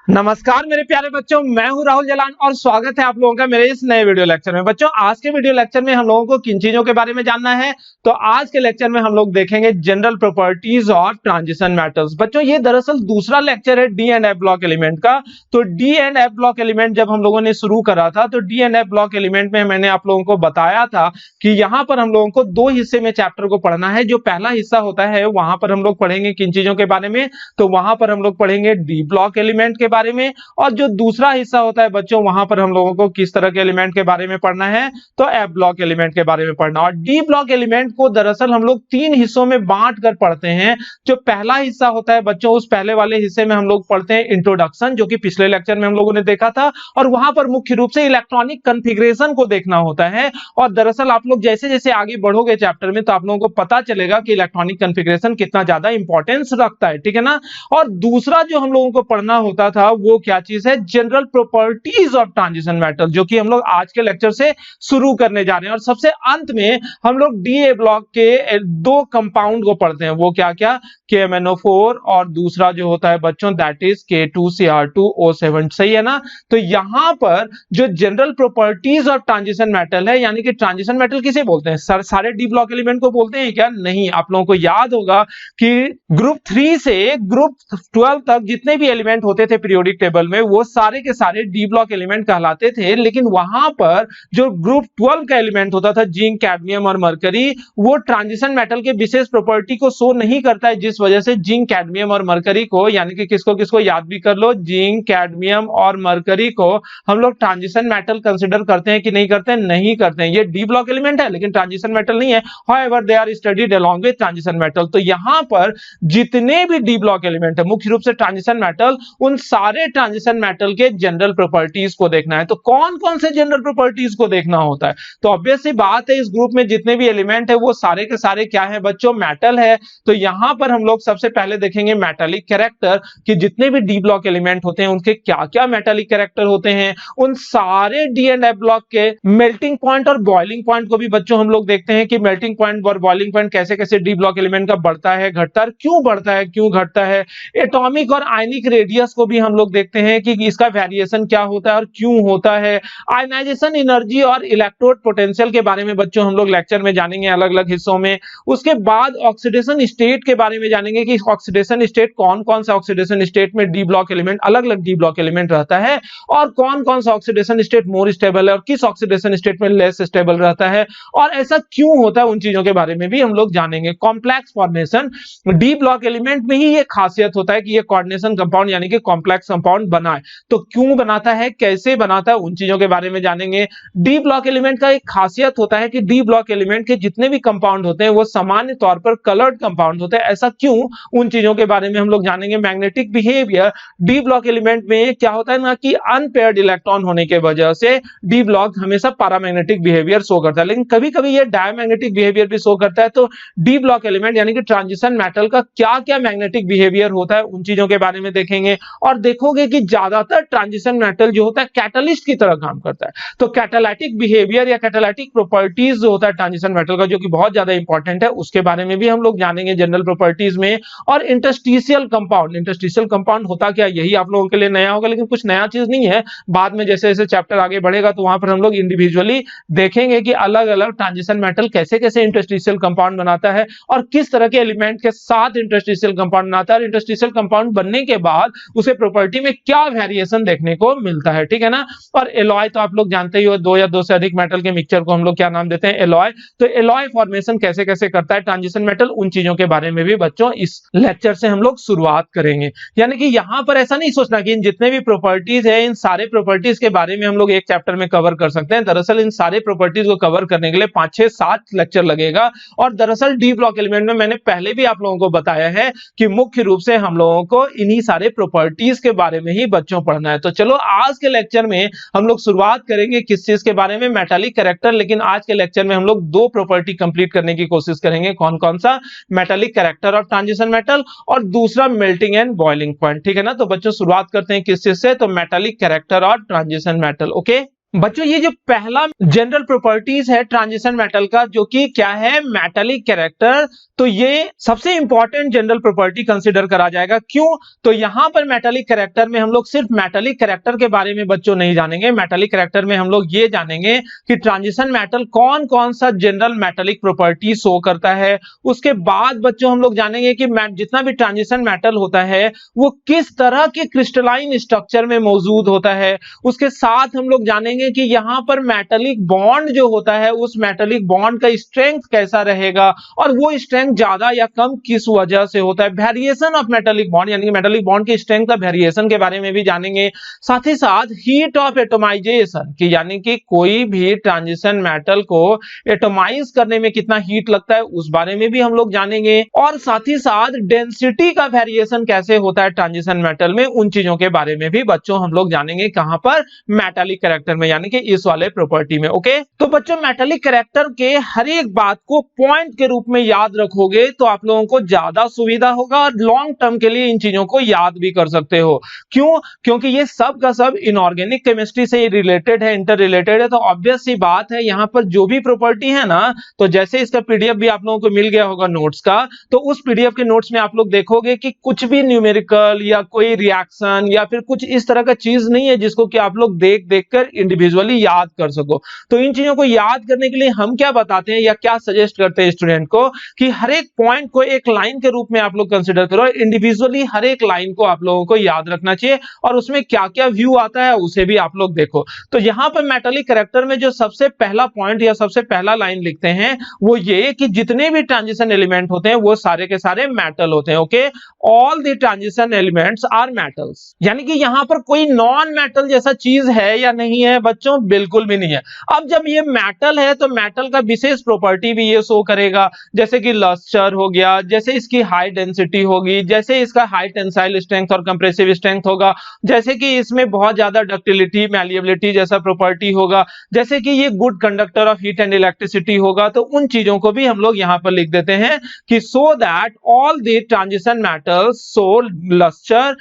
नमस्कार मेरे प्यारे बच्चों, मैं हूं राहुल जलान और स्वागत है आप लोगों का मेरे इस नए वीडियो लेक्चर में। बच्चों, आज के वीडियो लेक्चर में हम लोगों को किन चीजों के बारे में जानना है, तो आज के लेक्चर में हम लोग देखेंगे जनरल प्रॉपर्टीज और ट्रांजिशन मेटल्स। बच्चों, ये दरअसल दूसरा लेक्चर है D and F block element का। तो D and F block element जब हम लोगों ने शुरू करा था, तो D and F block element में मैंने आप लोगों को बताया था कि यहां पर हम लोगों को दो हिस्से में चैप्टर को पढ़ना है। जो पहला हिस्सा होता है वहां पर हम लोग पढ़ेंगे किन चीजों के बारे में, तो वहां पर हम लोग पढ़ेंगे डी ब्लॉक एलिमेंट के बारे में। और जो दूसरा हिस्सा होता है बच्चों, वहां पर हम लोगों को किस तरह के एलिमेंट के बारे में पढ़ना है, तो एफ ब्लॉक एलिमेंट के बारे में पढ़ना। और डी ब्लॉक एलिमेंट को दरअसल हम लोग तीन हिस्सों में बांट कर पढ़ते हैं। जो पहला हिस्सा होता है बच्चों, उस पहले वाले हिस्से में हम लोग पढ़ते हैं इंट्रोडक्शन, जो कि पिछले लेक्चर में हम लोगों ने देखा था। और वहां पर मुख्य रूप से इलेक्ट्रॉनिक कॉन्फ़िगरेशन को देखना होता है। और दरअसल आप लोग जैसे जैसे आगे बढ़ोगे चैप्टर में, तो आप लोगों को पता चलेगा कि इलेक्ट्रॉनिक कॉन्फ़िगरेशन कितना ज्यादा इंपॉर्टेंस रखता है, ठीक है ना। और दूसरा जो हम लोगों को पढ़ना होता था वो क्या चीज है, general properties of transition metal, जो कि हम लोग आज के लेक्चर से शुरू करने जा रहे हैं। और सबसे अंत में हम लोग डी ब्लॉक के दो कंपाउंड को पढ़ते हैं। वो क्या क्या, KMnO4 और दूसरा जो होता है बच्चों दैट इज K2Cr2O7, सही है ना। तो यहां पर जो general properties of transition metal है, यानी कि ट्रांजिशन मेटल किसे बोलते हैं, सारे डी ब्लॉक एलिमेंट को बोलते हैं क्या? नहीं। आप लोगों को याद होगा कि ग्रुप 3 से ग्रुप 12 तक जितने भी एलिमेंट होते थे पीरियोडिक टेबल में, वो सारे के सारे डी ब्लॉक एलिमेंट कहलाते थे। लेकिन वहां पर जो ग्रुप 12 का एलिमेंट होता था, जिंक, कैडमियम और मरकरी, वो ट्रांजिशन मेटल के विशेष प्रॉपर्टी को शो नहीं करता है, जिस वजह से जिंक, कैडमियम और मरकरी को, यानी कि किसको किसको याद भी कर लो, जिंक, कैडमियम और मरकरी को हम लोग ट्रांजिशन मेटल कंसिडर करते हैं कि नहीं करते हैं? नहीं करते हैं। ये डी ब्लॉक एलिमेंट है लेकिन ट्रांजिशन मेटल नहीं है। However they are studied along with transition metal. तो यहां पर जितने भी डी ब्लॉक एलिमेंट है, मुख्य रूप से ट्रांजिशन मेटल, उन सारे ट्रांजिशन मेटल के जनरल प्रॉपर्टीज को देखना है। तो कौन कौन से जनरल प्रॉपर्टीज को देखना होता है? तो ऑब्वियस सी बात है, इस ग्रुप में जितने भी एलिमेंट है वो सारे के सारे क्या है बच्चों, मेटल है। तो यहां पर हम लोग सबसे पहले देखेंगे मेटालिक कैरेक्टर, कि जितने भी डी ब्लॉक एलिमेंट होते हैं उनके क्या क्या मेटालिक कैरेक्टर होते हैं। उन सारे डी एंड एफ ब्लॉक के मेल्टिंग पॉइंट और बॉइलिंग पॉइंट को भी बच्चों हम लोग देखते हैं कि मेल्टिंग पॉइंट और बॉइलिंग पॉइंट कैसे कैसे डी ब्लॉक एलिमेंट का बढ़ता है, घटता है, क्यों बढ़ता है, क्यों घटता है। एटॉमिक और आयनिक रेडियस को भी हम लोग देखते हैं कि इसका वेरिएशन क्या होता है और क्यों होता है। आयनाइजेशन एनर्जी और इलेक्ट्रोड पोटेंशियल के बारे में बच्चों हम लोग लेक्चर में जानेंगे अलग अलग हिस्सों में। उसके बाद ऑक्सीडेशन स्टेट के बारे में जानेंगे कि ऑक्सीडेशन स्टेट कौन कौन सा ऑक्सीडेशन स्टेट में डी ब्लॉक एलिमेंट, अलग अलग डी ब्लॉक एलिमेंट रहता है, और कौन कौन सा ऑक्सीडेशन स्टेट मोर स्टेबल है और किस ऑक्सीडेशन स्टेट में लेस स्टेबल रहता है, और ऐसा क्यों होता है, उन चीजों के बारे में भी हम लोग जानेंगे। Complex formation, D block element में ही ये खासियत होता है कि ये कोऑर्डिनेशन कंपाउंड यानी कि कॉम्प्लेक्स कंपाउंड बनाए। तो क्यों बनाता है, कैसे बनाता है, उन चीजों के बारे में जानेंगे। डी ब्लॉक एलिमेंट का एक खासियत होता है कि डी ब्लॉक एलिमेंट के जितने भी कंपाउंड होते हैं वो सामान्य तौर पर कलर्ड कंपाउंड होते हैं। ऐसा क्यों, उन चीजों के बारे में हम लोग जानेंगे। Magnetic behaviour, D block element में क्या होता है ना कि अनपेयर्ड इलेक्ट्रॉन होने के वजह से डी ब्लॉक हमेशा पैरामैग्नेटिक बिहेवियर शो करता है, लेकिन कभी कभी ये डायमैग्नेटिक बिहेवियर भी शो करता है। तो डी ब्लॉक एलिमेंट यानी कि ट्रांजिशन मेटल का क्या क्या मैग्नेटिक बिहेवियर होता है, उन चीजों के बारे में देखेंगे। और देखोगे कि ज्यादातर ट्रांजिशन मेटल जो होता है कैटलिस्ट की तरह काम करता है। तो कैटालिटिक बिहेवियर या कैटालिटिक प्रॉपर्टीज जो होता है ट्रांजिशन मेटल का, जो कि बहुत ज्यादा इंपॉर्टेंट है, उसके बारे में भी हम लोग जानेंगे जनरल प्रॉपर्टीज में। और इंटरस्टिशियल कंपाउंड, इंटरस्टिशियल कंपाउंड होता क्या, यही आप लोगों के लिए नया होगा, लेकिन कुछ नया चीज नहीं है। बाद में जैसे जैसे चैप्टर आगे बढ़ेगा तो वहां पर हम लोग इंडिविजुअली देखेंगे कि अलग अलग ट्रांजिशन मेटल कैसे कैसे इंटरस्टिशियल कंपाउंड बनाता है और किस तरह के एलिमेंट के साथ इंटरस्टिशियल कंपाउंड बनाता है, और इंटरस्टिशियल कंपाउंड बनने के बाद उसे प्रॉपर्टी में क्या वेरिएशन देखने को मिलता है, ठीक है ना। और एलॉय तो आप लोग जानते ही हो, दो या दो से अधिक मेटल के मिक्सचर को हम लोग क्या नाम देते हैं, एलॉय। तो एलॉय फॉर्मेशन कैसे कैसे करता है ट्रांजिशन मेटल, उन चीजों के बारे में भी बच्चों इस लेक्चर से हम लोग शुरुआत करेंगे। यानी कि यहां पर ऐसा नहीं सोचना कि इन जितने भी प्रॉपर्टीज है, इन सारे प्रॉपर्टीज के बारे में हम लोग एक चैप्टर में कवर कर सकते हैं। दरअसल इन सारे प्रॉपर्टीज को कवर करने के लिए 5, 6, 7 लेक्चर लगेगा। और दरअसल डी ब्लॉक एलिमेंट में मैंने पहले भी आप लोगों को बताया है कि मुख्य रूप से हम लोगों को इन्हीं सारे प्रॉपर्टीज के बारे में ही बच्चों पढ़ना है। तो चलो आज के लेक्चर में हम लोग शुरुआत करेंगे किस चीज के बारे में, मेटालिक कैरेक्टर। लेकिन आज के लेक्चर में हम लोग दो प्रॉपर्टी कंप्लीट करने की कोशिश करेंगे। कौन कौन सा, metallic character of transition metal, और दूसरा मेल्टिंग एंड बॉइलिंग पॉइंट, ठीक है ना। तो बच्चों शुरुआत करते हैं किस चीज से, तो मेटालिक कैरेक्टर और ट्रांजिशन मेटल, ओके। बच्चों ये जो पहला जनरल प्रॉपर्टीज है ट्रांजिशन मेटल का, जो कि क्या है, मेटालिक कैरेक्टर, तो ये सबसे इंपॉर्टेंट जनरल प्रॉपर्टी कंसीडर करा जाएगा। क्यों? तो यहां पर मेटालिक कैरेक्टर में हम लोग सिर्फ मेटालिक कैरेक्टर के बारे में बच्चों नहीं जानेंगे, मेटालिक कैरेक्टर में हम लोग ये जानेंगे कि ट्रांजिशन मेटल कौन कौन सा जनरल मेटालिक प्रॉपर्टी शो करता है। उसके बाद बच्चों हम लोग जानेंगे कि जितना भी ट्रांजिशन मेटल होता है वो किस तरह के क्रिस्टलाइन स्ट्रक्चर में मौजूद होता है। उसके साथ हम लोग जानेंगे कि यहां पर मेटालिक बॉन्ड जो होता है उस मेटालिक बॉन्ड का स्ट्रेंथ कैसा रहेगा और वो स्ट्रेंथ ज्यादा या कम किस वजह से होता है। वेरिएशन ऑफ मेटालिक बॉन्ड यानी कि मेटालिक बॉन्ड की स्ट्रेंथ का वेरिएशन के बारे में भी जानेंगे। साथ ही साथ हीट ऑफ एटोमाइजेशन की, यानी कि कोई भी ट्रांजिशन मेटल को एटोमाइज करने में कितना हीट लगता है उस बारे में भी हम लोग जानेंगे। और साथ ही साथ डेंसिटी का वेरिएशन कैसे होता है ट्रांजिशन मेटल में, उन चीजों के बारे में भी बच्चों हम लोग जानेंगे। कहां पर? मेटालिक कैरेक्टर में, यानी कि इस वाले प्रॉपर्टी में। ओके, तो बच्चों मेटालिक कैरेक्टर के हर एक बात को पॉइंट के रूप में याद रखोगे तो आप लोगों को ज्यादा सुविधा होगा और लॉन्ग टर्म के लिए इन चीजों को याद भी कर सकते हो। क्यों? क्योंकि ये सब का सब इनऑर्गेनिक केमिस्ट्री से रिलेटेड है, इंटर रिलेटेड है। तो ऑब्वियस सी बात है यहां पर जो भी प्रॉपर्टी है ना, तो जैसे इसका पीडीएफ भी आप लोगों को मिल गया होगा नोट्स का, तो उस पीडीएफ के नोट्स में आप लोग देखोगे कि कुछ भी न्यूमेरिकल या कोई रिएक्शन या फिर कुछ इस तरह का चीज नहीं है जिसको कि आप लोग देख देख कर इंडिविजुअली याद कर सको। तो इन चीजों को याद करने के लिए हम क्या बताते हैं या क्या सजेस्ट करते हैं स्टूडेंट को कि हर एक पॉइंट को एक लाइन के रूप में आप लोग कंसीडर करो, इंडिविजुअली हर एक लाइन को आप लोगों को याद रखना चाहिए और उसमें क्या क्या व्यू आता है उसे भी आप लोग देखो। तो यहां पर मेटालिक कैरेक्टर में जो सबसे पहला पॉइंट या सबसे पहला लाइन लिखते हैं वो ये कि जितने भी ट्रांजिशन एलिमेंट होते हैं वो सारे के सारे मेटल होते हैं। Okay, all the transition elements are metals, यानी कि यहां पर कोई नॉन मेटल जैसा चीज है या नहीं है बच्चों? बिल्कुल भी नहीं है। अब जब ये मेटल है तो मेटल का विशेष प्रॉपर्टी भी ये शो करेगा, जैसे कि लस्टर हो गया, जैसे इसकी हाई डेंसिटी होगी, जैसे इसका हाई टेंसाइल स्ट्रेंथ और कंप्रेसिव स्ट्रेंथ होगा, जैसे कि इसमें बहुत ज्यादा डक्टिलिटी मैलिएबिलिटी जैसा प्रॉपर्टी होगा, जैसे कि ये good conductor of heat and electricity होगा। तो उन चीजों को भी हम लोग यहां पर लिख देते हैं कि so that all the transition metals show lustre,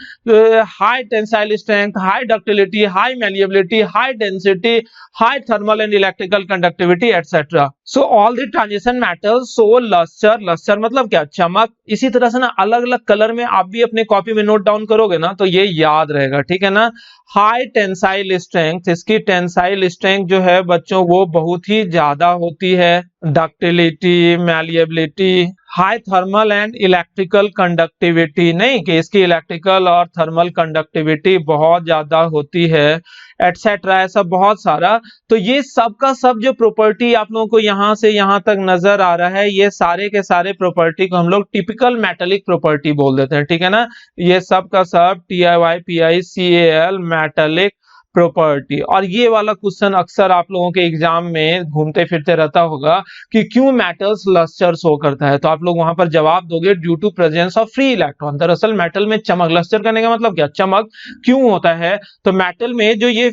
high tensile strength, high ductility, high malleability, high density, high thermal and electrical conductivity etc. So all the transition metals show luster. luster मतलब क्या? चमक। इसी तरह से ना अलग अलग colour में आप भी अपने कॉपी में नोट डाउन करोगे ना तो ये याद रहेगा, ठीक है ना। हाई टेंसाइल स्ट्रेंथ, इसकी टेंसाइल स्ट्रेंथ जो है बच्चों वो बहुत ही ज्यादा होती है। Ductility, malleability, high thermal and electrical conductivity, नहीं कि इसकी इलेक्ट्रिकल और थर्मल कंडक्टिविटी बहुत ज्यादा होती है, एटसेट्रा, ऐसा बहुत सारा। तो ये सब का सब जो प्रॉपर्टी आप लोगों को यहां से यहां तक नजर आ रहा है, ये सारे के सारे प्रॉपर्टी को हम लोग टिपिकल मेटालिक प्रॉपर्टी बोल देते हैं, ठीक है ना। ये सब का सब TIYPICAL मेटालिक प्रॉपर्टी। और ये वाला क्वेश्चन अक्सर आप लोगों के एग्जाम में घूमते फिरते रहता होगा कि क्यों मेटल्स लस्टर शो करता है, तो आप लोग वहां पर जवाब दोगे due to presence of free electron. दरअसल मेटल में चमक, लस्टर करने का मतलब क्या? चमक क्यों होता है? तो मेटल में जो ये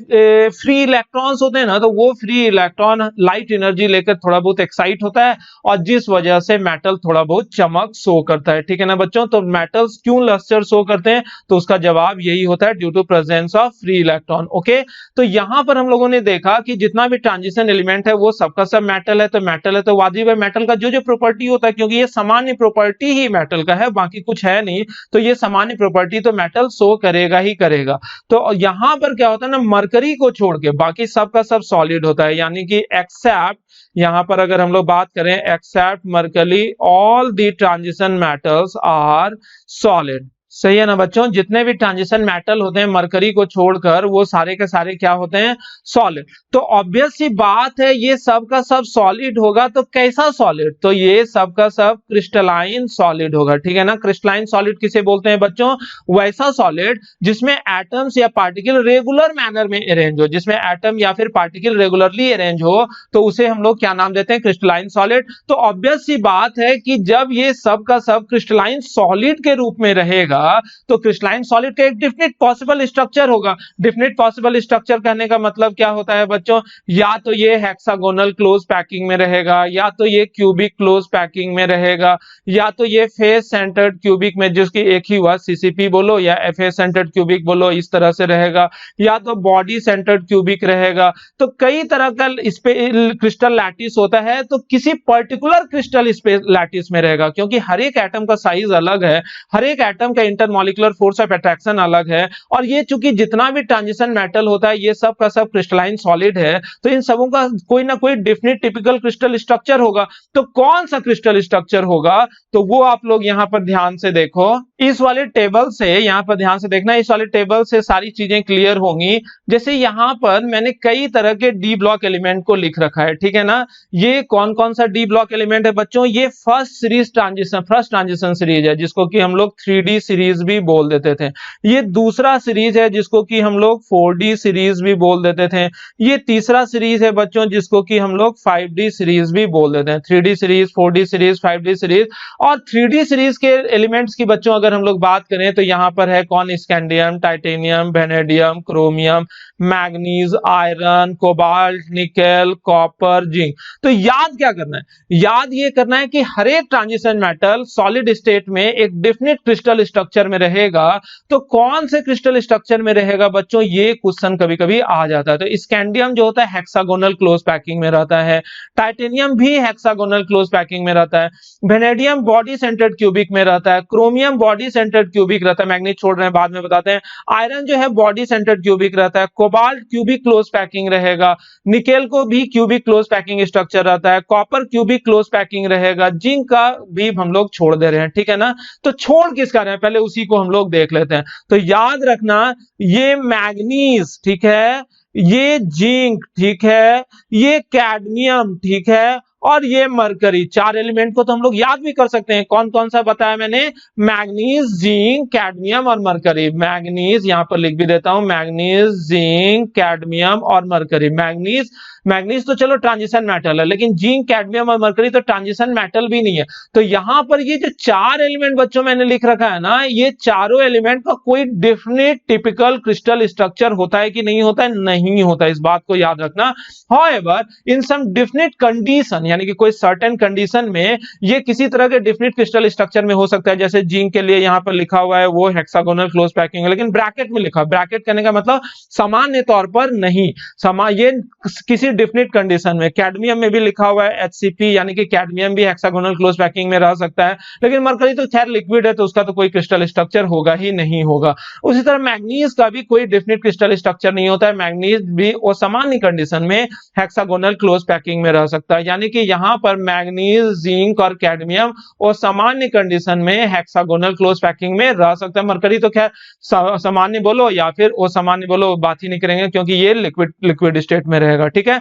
फ्री इलेक्ट्रॉन्स होते हैं ना, तो वो फ्री इलेक्ट्रॉन लाइट एनर्जी लेकर थोड़ा बहुत एक्साइट होता है और जिस वजह से मेटल थोड़ा बहुत चमक शो करता है, ठीक है ना बच्चों। तो मेटल्स क्यों लस्टर शो करते हैं? तो उसका जवाब यही होता है, due to presence of free electron. Okay, तो यहां पर हम लोगों ने देखा कि जितना भी ट्रांजिशन एलिमेंट है वो सबका सब मेटल है। तो मेटल है तो वाजिब है मेटल का जो जो प्रॉपर्टी होता है, क्योंकि ये सामान्य प्रॉपर्टी ही मेटल का है, बाकी कुछ है नहीं, तो ये सामान्य प्रॉपर्टी तो मेटल शो करेगा ही करेगा। तो यहां पर क्या होता है ना, मरकरी को छोड़ के बाकी सबका सब सॉलिड होता है, यानी कि एक्सेप्ट, यहां पर अगर हम लोग बात करें except mercury, all the transition metals are solid. सही है ना बच्चों, जितने भी ट्रांजिशन मेटल होते हैं मरकरी को छोड़कर वो सारे के सारे क्या होते हैं? सॉलिड। तो ऑब्वियस सी बात है ये सब का सब सॉलिड होगा, तो कैसा सॉलिड? तो ये सब का सब क्रिस्टलाइन सॉलिड होगा, ठीक है ना। क्रिस्टलाइन सॉलिड किसे बोलते हैं बच्चों? वैसा सॉलिड जिसमें एटम्स या पार्टिकल रेगुलर मैनर में अरेंज हो, जिसमें एटम या फिर पार्टिकल रेगुलरली अरेंज हो, तो उसे हम लोग क्या नाम देते हैं? Crystalline solid. तो ऑब्वियस सी बात है कि जब ये सब का सब क्रिस्टलाइन सॉलिड के रूप में रहेगा रहेगा तो क्रिस्टलाइन सॉलिड का एक डिफिनिट पॉसिबल स्ट्रक्चर होगा। डिफिनिट पॉसिबल स्ट्रक्चर कहने का मतलब क्या होता है बच्चों, या तो ये हेक्सागोनल क्लोज पैकिंग में रहेगा, या तो ये क्यूबिक क्लोज पैकिंग में रहेगा, या तो ये फेस सेंटर्ड क्यूबिक में, जिसकी एक ही हुआ सीसीपी बोलो या फेस सेंटर्ड क्यूबिक बोलो, इस तरह से रहेगा, या तो बॉडी सेंटर्ड क्यूबिक रहेगा। तो कई तरह का क्रिस्टल लैटिस होता है, तो किसी पर्टिकुलर क्रिस्टल स्पेस लैटिस में रहेगा, क्योंकि हर एक एटम का साइज अलग है, हर एक एटम का इंटरमॉलिक्यूलर फोर्स ऑफ अट्रैक्शन अलग है, और ये चूंकि जितना भी ट्रांजिशन मेटल होता है ये सब का सब क्रिस्टलाइन सॉलिड है, तो इन सबों का कोई ना कोई डेफिनेट टिपिकल क्रिस्टल स्ट्रक्चर होगा। तो कौन सा क्रिस्टल स्ट्रक्चर होगा, तो वो आप लोग यहां पर ध्यान से देखो। इस वाले टेबल से, यहां पर ध्यान से देखना, इस वाले टेबल से सारी चीजें क्लियर होंगी। जैसे यहां पर मैंने कई तरह के डी ब्लॉक एलिमेंट को लिख रखा है, ठीक है ना। ये कौन कौन सा डी ब्लॉक एलिमेंट है बच्चों, ये फर्स्ट ट्रांजिशन सीरीज है, जिसको कि हम लोग 3D सीरीज भी बोल देते थे। ये दूसरा सीरीज है जिसको कि हम लोग 4D सीरीज भी बोल देते थे। ये तीसरा सीरीज है बच्चों जिसको कि हम लोग 5D सीरीज भी बोल देते हैं। 3D series, 4D series, 5D series. और 3D सीरीज के एलिमेंट्स की बच्चों अगर हम लोग बात करें तो यहां पर है कौन, scandium, titanium, vanadium, chromium, manganese, iron, cobalt, nickel, copper, zinc. तो याद क्या करना है, याद ये करना है कि हर एक ट्रांजिशन मेटल सॉलिड स्टेट में एक डेफिनेट क्रिस्टल स्ट्रक्चर में रहेगा। तो कौन से क्रिस्टल स्ट्रक्चर में रहेगा बच्चों, ये क्वेश्चन कभी कभी आ जाता है। तो स्कैंडियम जो होता है हेक्सागोनल क्लोज पैकिंग में रहता है, टाइटेनियम भी हेक्सागोनल क्लोज पैकिंग में रहता है, वेनेडियम बॉडी सेंटर्ड क्यूबिक में रहता है, क्रोमियम बॉडी सेंटर्ड क्यूबिक रहता है, मैग्नीज छोड़ रहे हैं बाद में बताते हैं, आयरन जो है बॉडी सेंटर्ड क्यूबिक रहता है, कोबाल्ट क्यूबिक क्लोज पैकिंग रहेगा, निकेल को भी क्यूबिक क्लोज पैकिंग स्ट्रक्चर रहता है, कॉपर क्यूबिक क्लोज पैकिंग रहेगा, जिंक का भी हम लोग छोड़ दे रहे हैं, ठीक है ना। तो छोड़ किसका रहे हैं, पहले उसी को हम लोग देख लेते हैं। तो याद रखना, ये मैग्नीज, ठीक है, ये जिंक, ठीक है, ये कैडमियम, ठीक है, और ये मरकरी, चार एलिमेंट को तो हम लोग याद भी कर सकते हैं। कौन कौन सा बताया मैंने, मैग्नीज, जिंक, कैडमियम और मरकरी। मैग्नीज यहां पर लिख भी देता हूं, मैग्नीज, जिंक, कैडमियम और मरकरी। मैग्नीज तो चलो ट्रांजिशन मेटल है, लेकिन जिंक, कैडमियम और मरकरी तो ट्रांजिशन मेटल भी नहीं है। तो यहां पर ये जो चार एलिमेंट बच्चों मैंने लिख रखा है ना, ये चारों एलिमेंट का कोई डेफिनेट टिपिकल क्रिस्टल स्ट्रक्चर होता है कि नहीं होता है, नहीं होता, इस बात को याद रखना। However in some definite condition, यानी कि कोई सर्टेन कंडीशन में ये किसी तरह के डेफिनेट क्रिस्टल स्ट्रक्चर में हो सकता है। जैसे जिंक के लिए यहां पर लिखा हुआ है वो हेक्सागोनल क्लोज पैकिंग है, लेकिन ब्रैकेट में लिखा, ब्रैकेट करने का मतलब सामान्य तौर पर नहीं, ये किसी डेफिनेट कंडीशन में। कैडमियम में भी लिखा हुआ है HCP, यानी कि कैडमियम भी हेक्सागोनल क्लोज पैकिंग में रह सकता है, लेकिन मरकरी तो खैर लिक्विड है तो उसका तो कोई क्रिस्टल स्ट्रक्चर होगा ही नहीं होगा। उसी तरह मैग्नीज का भी कोई डेफिनेट क्रिस्टल स्ट्रक्चर नहीं होता है, मैग्नीज भी असामान्य कंडीशन में हेक्सागोनल क्लोज पैकिंग में रह सकता है। यानी कि यहां पर मैग्नीज, जिंक और कैडमियम असामान्य कंडीशन में हेक्सागोनल क्लोज पैकिंग में रह सकता है। मरकरी तो खैर सामान्य बोलो या फिर असामान्य बोलो, बात ही नहीं करेंगे क्योंकि ये लिक्विड स्टेट में रहेगा, ठीक है।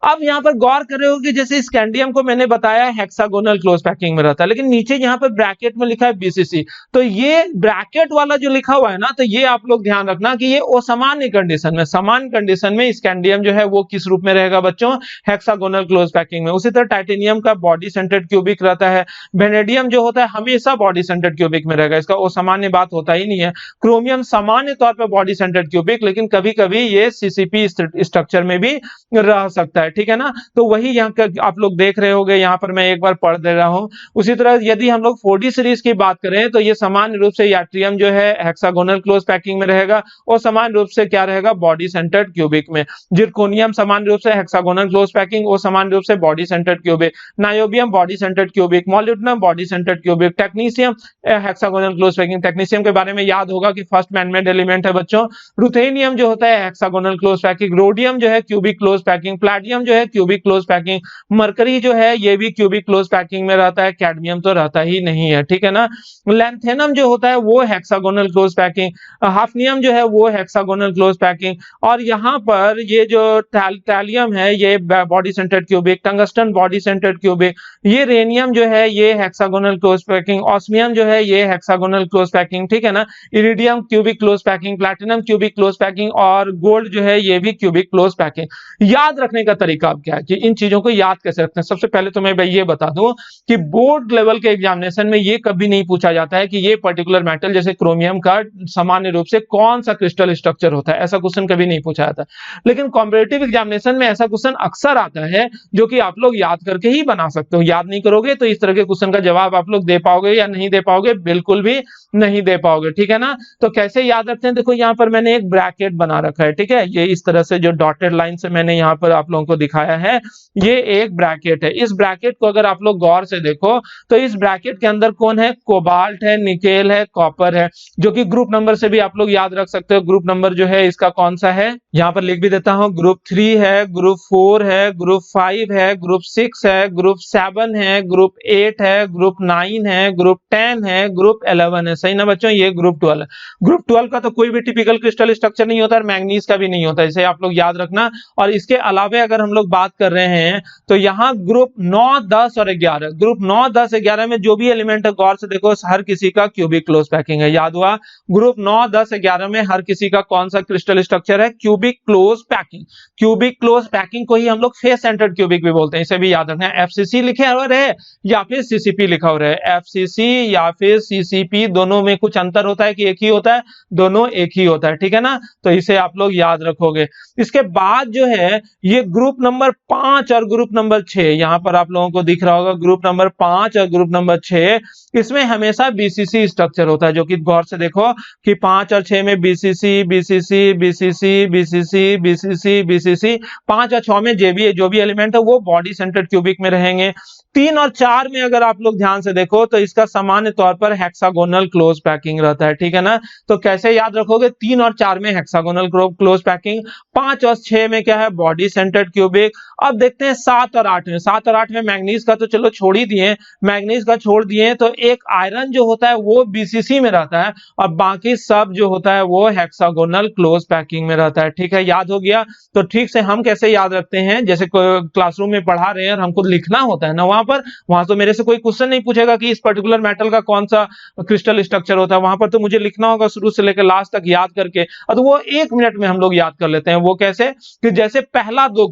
अब यहां पर गौर कर रहे हो कि जैसे स्कैंडियम को मैंने बताया हेक्सागोनल क्लोज पैकिंग में रहता है, लेकिन नीचे यहां पर ब्रैकेट में लिखा है BCC। तो ये ब्रैकेट वाला जो लिखा हुआ है ना, तो ये आप लोग ध्यान रखना कि ये असामान्य कंडीशन में, समान कंडीशन में स्कैंडियम जो है वो किस रूप में रहेगा बच्चों, हेक्सागोनल क्लोज पैकिंग में। उसी तरह टाइटेनियम का बॉडी सेंटर्ड क्यूबिक रहता है, वेनेडियम जो होता है हमेशा बॉडी सेंटर्ड क्यूबिक में रहेगा, इसका असामान्य बात होता ही नहीं है। क्रोमियम सामान्य तौर पर बॉडी सेंटर्ड क्यूबिक, लेकिन कभी कभी ये CCP स्ट्रक्चर में भी रह सकता है, ठीक है ना। तो वही यहाँ आप लोग देख रहे होंगे, यहाँ पर मैं एक बार पढ़ दे रहा हूं। उसी तरह यदि हम लोग 4D सीरीज की बात करें तो ये सामान्य रूप से याट्रियम जो है हेक्सागोनल क्लोज पैकिंग में रहेगा और सामान्य रूप से क्या रहेगा, बॉडी सेंटर्ड क्यूबिक में। जिरकोनियम सामान्य रूप से हेक्सागोनल क्लोज पैकिंग और सामान्य रूप से body centred cubic. Niobium body centred cubic, molybdenum body centred cubic, technetium hexagonal close packing. Technetium के बारे में याद होगा कि फर्स्ट मैनमेड एलिमेंट है बच्चों। रुथेनियम जो होता है हेक्सागोनल क्लोज पैकिंग, रोडियम जो है क्यूबिक क्लोज पैकिंग, प्लैटिनम जो है क्यूबिक क्लोज पैकिंग, मरकरी जो है ये भी क्यूबिक क्लोज पैकिंग में रहता है, कैडमियम तो रहता ही नहीं है, ठीक है ना। लैंथेनम जो होता है वो हेक्सागोनल क्लोज पैकिंग, हाफनियम जो है वो हेक्सागोनल क्लोज पैकिंग, और यहाँ पर ये जो थैलियम है ये body centred cubic, tungsten body centred cubic, ये रेनियम जो है ये हेक्सागोनल क्लोज पैकिंग, ऑस्मियम जो है ये हेक्सागोनल क्लोज पैकिंग, ठीक है ना। Iridium cubic close packing, platinum cubic close packing और गोल्ड जो है ये भी क्यूबिक क्लोज पैकिंग। याद रखने का तरीका अब क्या है कि इन चीजों को याद कैसे रखते हैं। सबसे पहले तो मैं भाई ये बता दूं कि बोर्ड लेवल के एग्जामिनेशन में ये कभी नहीं पूछा जाता है कि ये पर्टिकुलर मेटल जैसे क्रोमियम का सामान्य रूप से कौन सा क्रिस्टल स्ट्रक्चर होता है, ऐसा क्वेश्चन कभी नहीं पूछा जाता। लेकिन कॉम्पिटिटिव एग्जामिनेशन में ऐसा क्वेश्चन अक्सर आता है जो कि आप लोग याद करके ही बना सकते हो। याद नहीं करोगे तो इस तरह के क्वेश्चन का जवाब आप लोग दे पाओगे या नहीं दे पाओगे, बिल्कुल भी नहीं दे पाओगे, ठीक है ना। तो कैसे याद रखते हैं, देखो यहाँ पर मैंने एक ब्रैकेट बना रखा है, ठीक है, ये इस तरह से जो डॉटेड लाइन से मैंने यहाँ पर आप लोगों को दिखाया है, ये एक ब्रैकेट है। इस ब्रैकेट को अगर आप लोग गौर से देखो तो इस ब्रैकेट के अंदर कौन है, कोबाल्ट है, निकेल है, कॉपर है, जो कि ग्रुप नंबर से भी आप लोग याद रख सकते हो। ग्रुप नंबर जो है इसका कौन सा है, यहाँ पर लिख भी देता हूं, ग्रुप 3 है, ग्रुप 4 है, ग्रुप 5 है, ग्रुप 6 है, ग्रुप 7 है, ग्रुप 8 है, ग्रुप 9 है, ग्रुप 10 है, ग्रुप 11 है। सही ना बच्चों, ये ग्रुप 12 है। ग्रुप 12 का तो कोई भी टिपिकल क्रिस्टल स्ट्रक्चर नहीं होता और मैंगनीज का भी नहीं होता, इसे आप लोग याद रखना। और इसके अलावा अगर हम लोग बात कर रहे हैं तो यहाँ ग्रुप 9, 10 और 11, ग्रुप 9, 10, 11 में जो भी एलिमेंट है गौर से देखो, हर किसी का क्यूबिक क्लोज पैकिंग है। याद हुआ, ग्रुप 9, 10, 11 में हर किसी का कौन सा क्रिस्टल स्ट्रक्चर है, cubic close packing. Cubic close packing को ही हम लोग फेस सेंटर्ड क्यूबिक भी बोलते हैं, इसे भी याद रखना है। एफसीसी लिखे हुआ रहे या फिर सीसीपी लिखा हुआ रहे, एफसीसी या फिर सीसीपी, दोनों में कुछ अंतर होता है कि एक ही होता है, दोनों एक ही होता है, ठीक है ना। तो इसे आप लोग याद रखोगे। इसके बाद जो है ये ग्रुप नंबर 5 और ग्रुप नंबर 6, यहां पर आप लोगों को दिख रहा होगा ग्रुप नंबर 5 और ग्रुप नंबर 6, इसमें हमेशा बीसीसी स्ट्रक्चर होता है, जो कि गौर से देखो कि 5 और 6 में BCC BCC BCC BCC BCC BCC, 5 और 6 में जो भी एलिमेंट है वो बॉडी सेंटर्ड क्यूबिक में रहेंगे। 3 और 4 में अगर आप लोग ध्यान से देखो तो इसका सामान्य तौर पर हेक्सागोनल क्लोज पैकिंग रहता है, ठीक है ना। तो कैसे याद रखोगे, 3 और 4 में हेक्सागोनल क्लोज पैकिंग, 5 और 6 में क्या है, बॉडी सेंटर्ड क्यूबिक। अब देखते हैं 7 और 8 में। 7 और 8 में मैंगनीज का तो चलो छोड़ ही दिए, मैंगनीज का छोड़ दिए तो एक आयरन जो होता है वो बीसीसी में रहता है और बाकी सब जो होता है वो हेक्सागोनल क्लोज पैकिंग में रहता है, ठीक है। याद हो गया। तो ठीक से हम कैसे याद रखते हैं, जैसे क्लासरूम में पढ़ा रहे हैं और हमको लिखना होता है ना, वहां तो मेरे से कोई क्वेश्चन नहीं पूछेगा कि इस पर्टिकुलर मेटल का कौन सा क्रिस्टल स्ट्रक्चर होता है, वहां पर तो मुझे लिखना होगा शुरू से लेकर लास्ट तक याद करके। तो वो 1 मिनट में हम लोग याद कर लेते हैं। वो कैसे कि जैसे पहला दो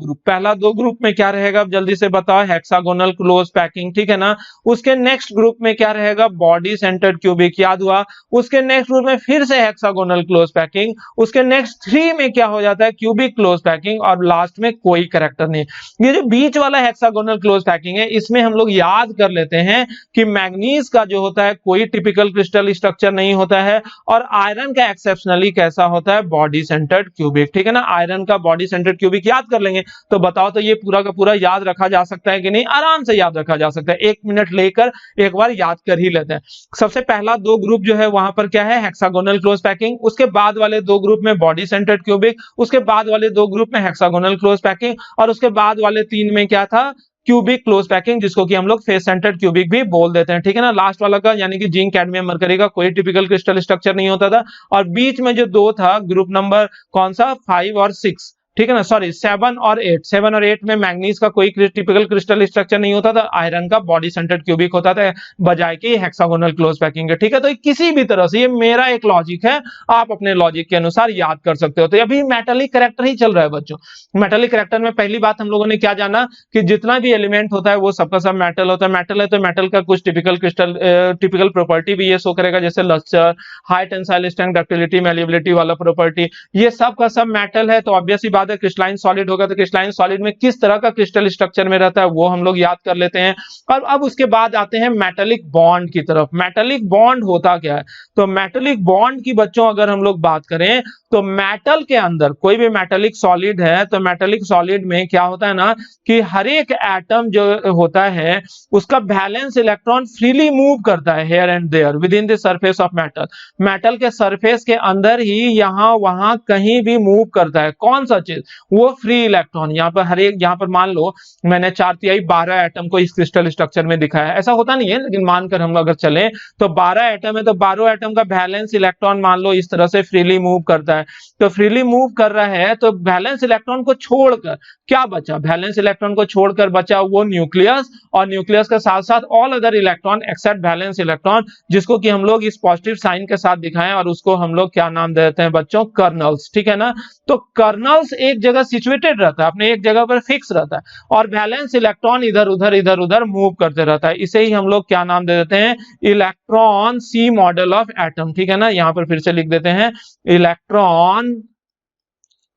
ग्रुप में क्या रहेगा, जल्दी से बताओ, हेक्सागोनल क्लोज पैकिंग, ठीक है ना। उसके नेक्स्ट ग्रुप में क्या रहेगा, बॉडी सेंटर्ड क्यूबिक, याद हुआ। उसके नेक्स्ट ग्रुप में फिर से हेक्सागोनल क्लोज पैकिंग, उसके नेक्स्ट 3 में क्या हो जाता है, क्यूबिक क्लोज पैकिंग, और लास्ट में कोई कैरेक्टर नहीं। ये जो बीच वाला हेक्सागोनल क्लोज पैकिंग है, इसमें हम लोग याद कर लेते हैं कि मैंगनीज का जो होता है कोई टिपिकल क्रिस्टल स्ट्रक्चर नहीं होता है, और आयरन का एक्सेप्शनली कैसा होता है, बॉडी सेंटर्ड क्यूबिक, ठीक है ना। आयरन का बॉडी सेंटर्ड क्यूबिक याद कर लेंगे तो बताओ तो ये पूरा का पूरा याद रखा जा सकता है कि नहीं, आराम से याद रखा जा सकता है। 1 मिनट लेकर एक बार याद कर ही लेते हैं। सबसे पहला 2 ग्रुप जो है वहां पर क्या है, हेक्सागोनल क्लोज पैकिंग, उसके बाद वाले 2 ग्रुप में बॉडी सेंटर्ड क्यूबिक, उसके बाद वाले 2 ग्रुप में हेक्सागोनल क्लोज पैकिंग, और उसके बाद वाले 3 में क्या था, क्यूबिक क्लोज पैकिंग, जिसको कि हम लोग फेस सेंटर्ड क्यूबिक भी बोल देते हैं, ठीक है ना। लास्ट वाला का यानी कि जिंक, कैडमियम, मरकरी का कोई टिपिकल क्रिस्टल स्ट्रक्चर नहीं होता था, और बीच में जो 2 था, ग्रुप नंबर कौन सा, 5 और 6, ठीक है ना, सॉरी 7 और 8 में मैंगनीज का कोई टिपिकल क्रिस्टल स्ट्रक्चर नहीं होता था, आयरन का बॉडी सेंटर्ड क्यूबिक होता था, बजाय के हेक्सागोनल क्लोज पैकिंग है, ठीक है। तो किसी भी तरह से ये मेरा एक लॉजिक है, आप अपने लॉजिक के अनुसार याद कर सकते हो। तो अभी मेटालिक कैरेक्टर ही चल रहा है बच्चों। मेटालिक कैरेक्टर में पहली बात हम लोगों ने क्या जाना कि जितना भी एलिमेंट होता है वो सबका सब मेटल होता है। मेटल है तो मेटल का कुछ टिपिकल प्रॉपर्टी भी ये शो करेगा, जैसे lustre, high tensile strength, ductility, malleability वाला प्रॉपर्टी, ये सब का सब मेटल है। तो ऑब्वियस सी बात है क्रिस्टलाइन सॉलिड होगा तो क्रिस्टलाइन सॉलिड में किस तरह का क्रिस्टल स्ट्रक्चर में रहता है वो हम लोग याद कर लेते हैं। और अब उसके बाद आते हैं मेटालिक बॉन्ड की तरफ। मेटालिक बॉन्ड होता क्या है, तो मेटालिक बॉन्ड की बच्चों अगर हम लोग बात करें तो मेटल के अंदर कोई भी मेटालिक सॉलिड है तो मेटालिक सॉलिड में क्या होता है ना कि हर एक एटम जो होता है उसका वैलेंस इलेक्ट्रॉन फ्रीली मूव करता है here and there within the surface of metal. Metal के सरफेस के अंदर ही यहां वहां कहीं भी मूव करता है। कौन सा चीज, वो फ्री इलेक्ट्रॉन। यहाँ पर हर एक, यहाँ पर मान लो मैंने 4/3 12 एटम को इस क्रिस्टल स्ट्रक्चर में दिखाया है, ऐसा होता नहीं है लेकिन मानकर हम अगर चले तो 12 एटम है तो 12 एटम का वैलेंस इलेक्ट्रॉन मान लो इस तरह से फ्रीली मूव करता है। तो फ्रीली मूव कर रहा है तो वैलेंस इलेक्ट्रॉन को छोड़कर क्या बचा, वैलेंस इलेक्ट्रॉन को छोड़कर बचा वो न्यूक्लियस, और न्यूक्लियस के साथ साथ all other electron except valence electron, जिसको कि हम लोग इस पॉजिटिव साइन के साथ दिखाएं और उसको हम लोग क्या नाम देते हैं बच्चों, कर्नल्स, ठीक है ना। तो कर्नल्स एक जगह सिचुएटेड रहता है, अपने एक जगह पर फिक्स रहता है, और वैलेंस इलेक्ट्रॉन इधर उधर मूव करते रहता है। इसे ही हम लोग क्या नाम दे देते हैं, electron sea model of atom, ठीक है ना। यहां पर फिर से लिख देते हैं electron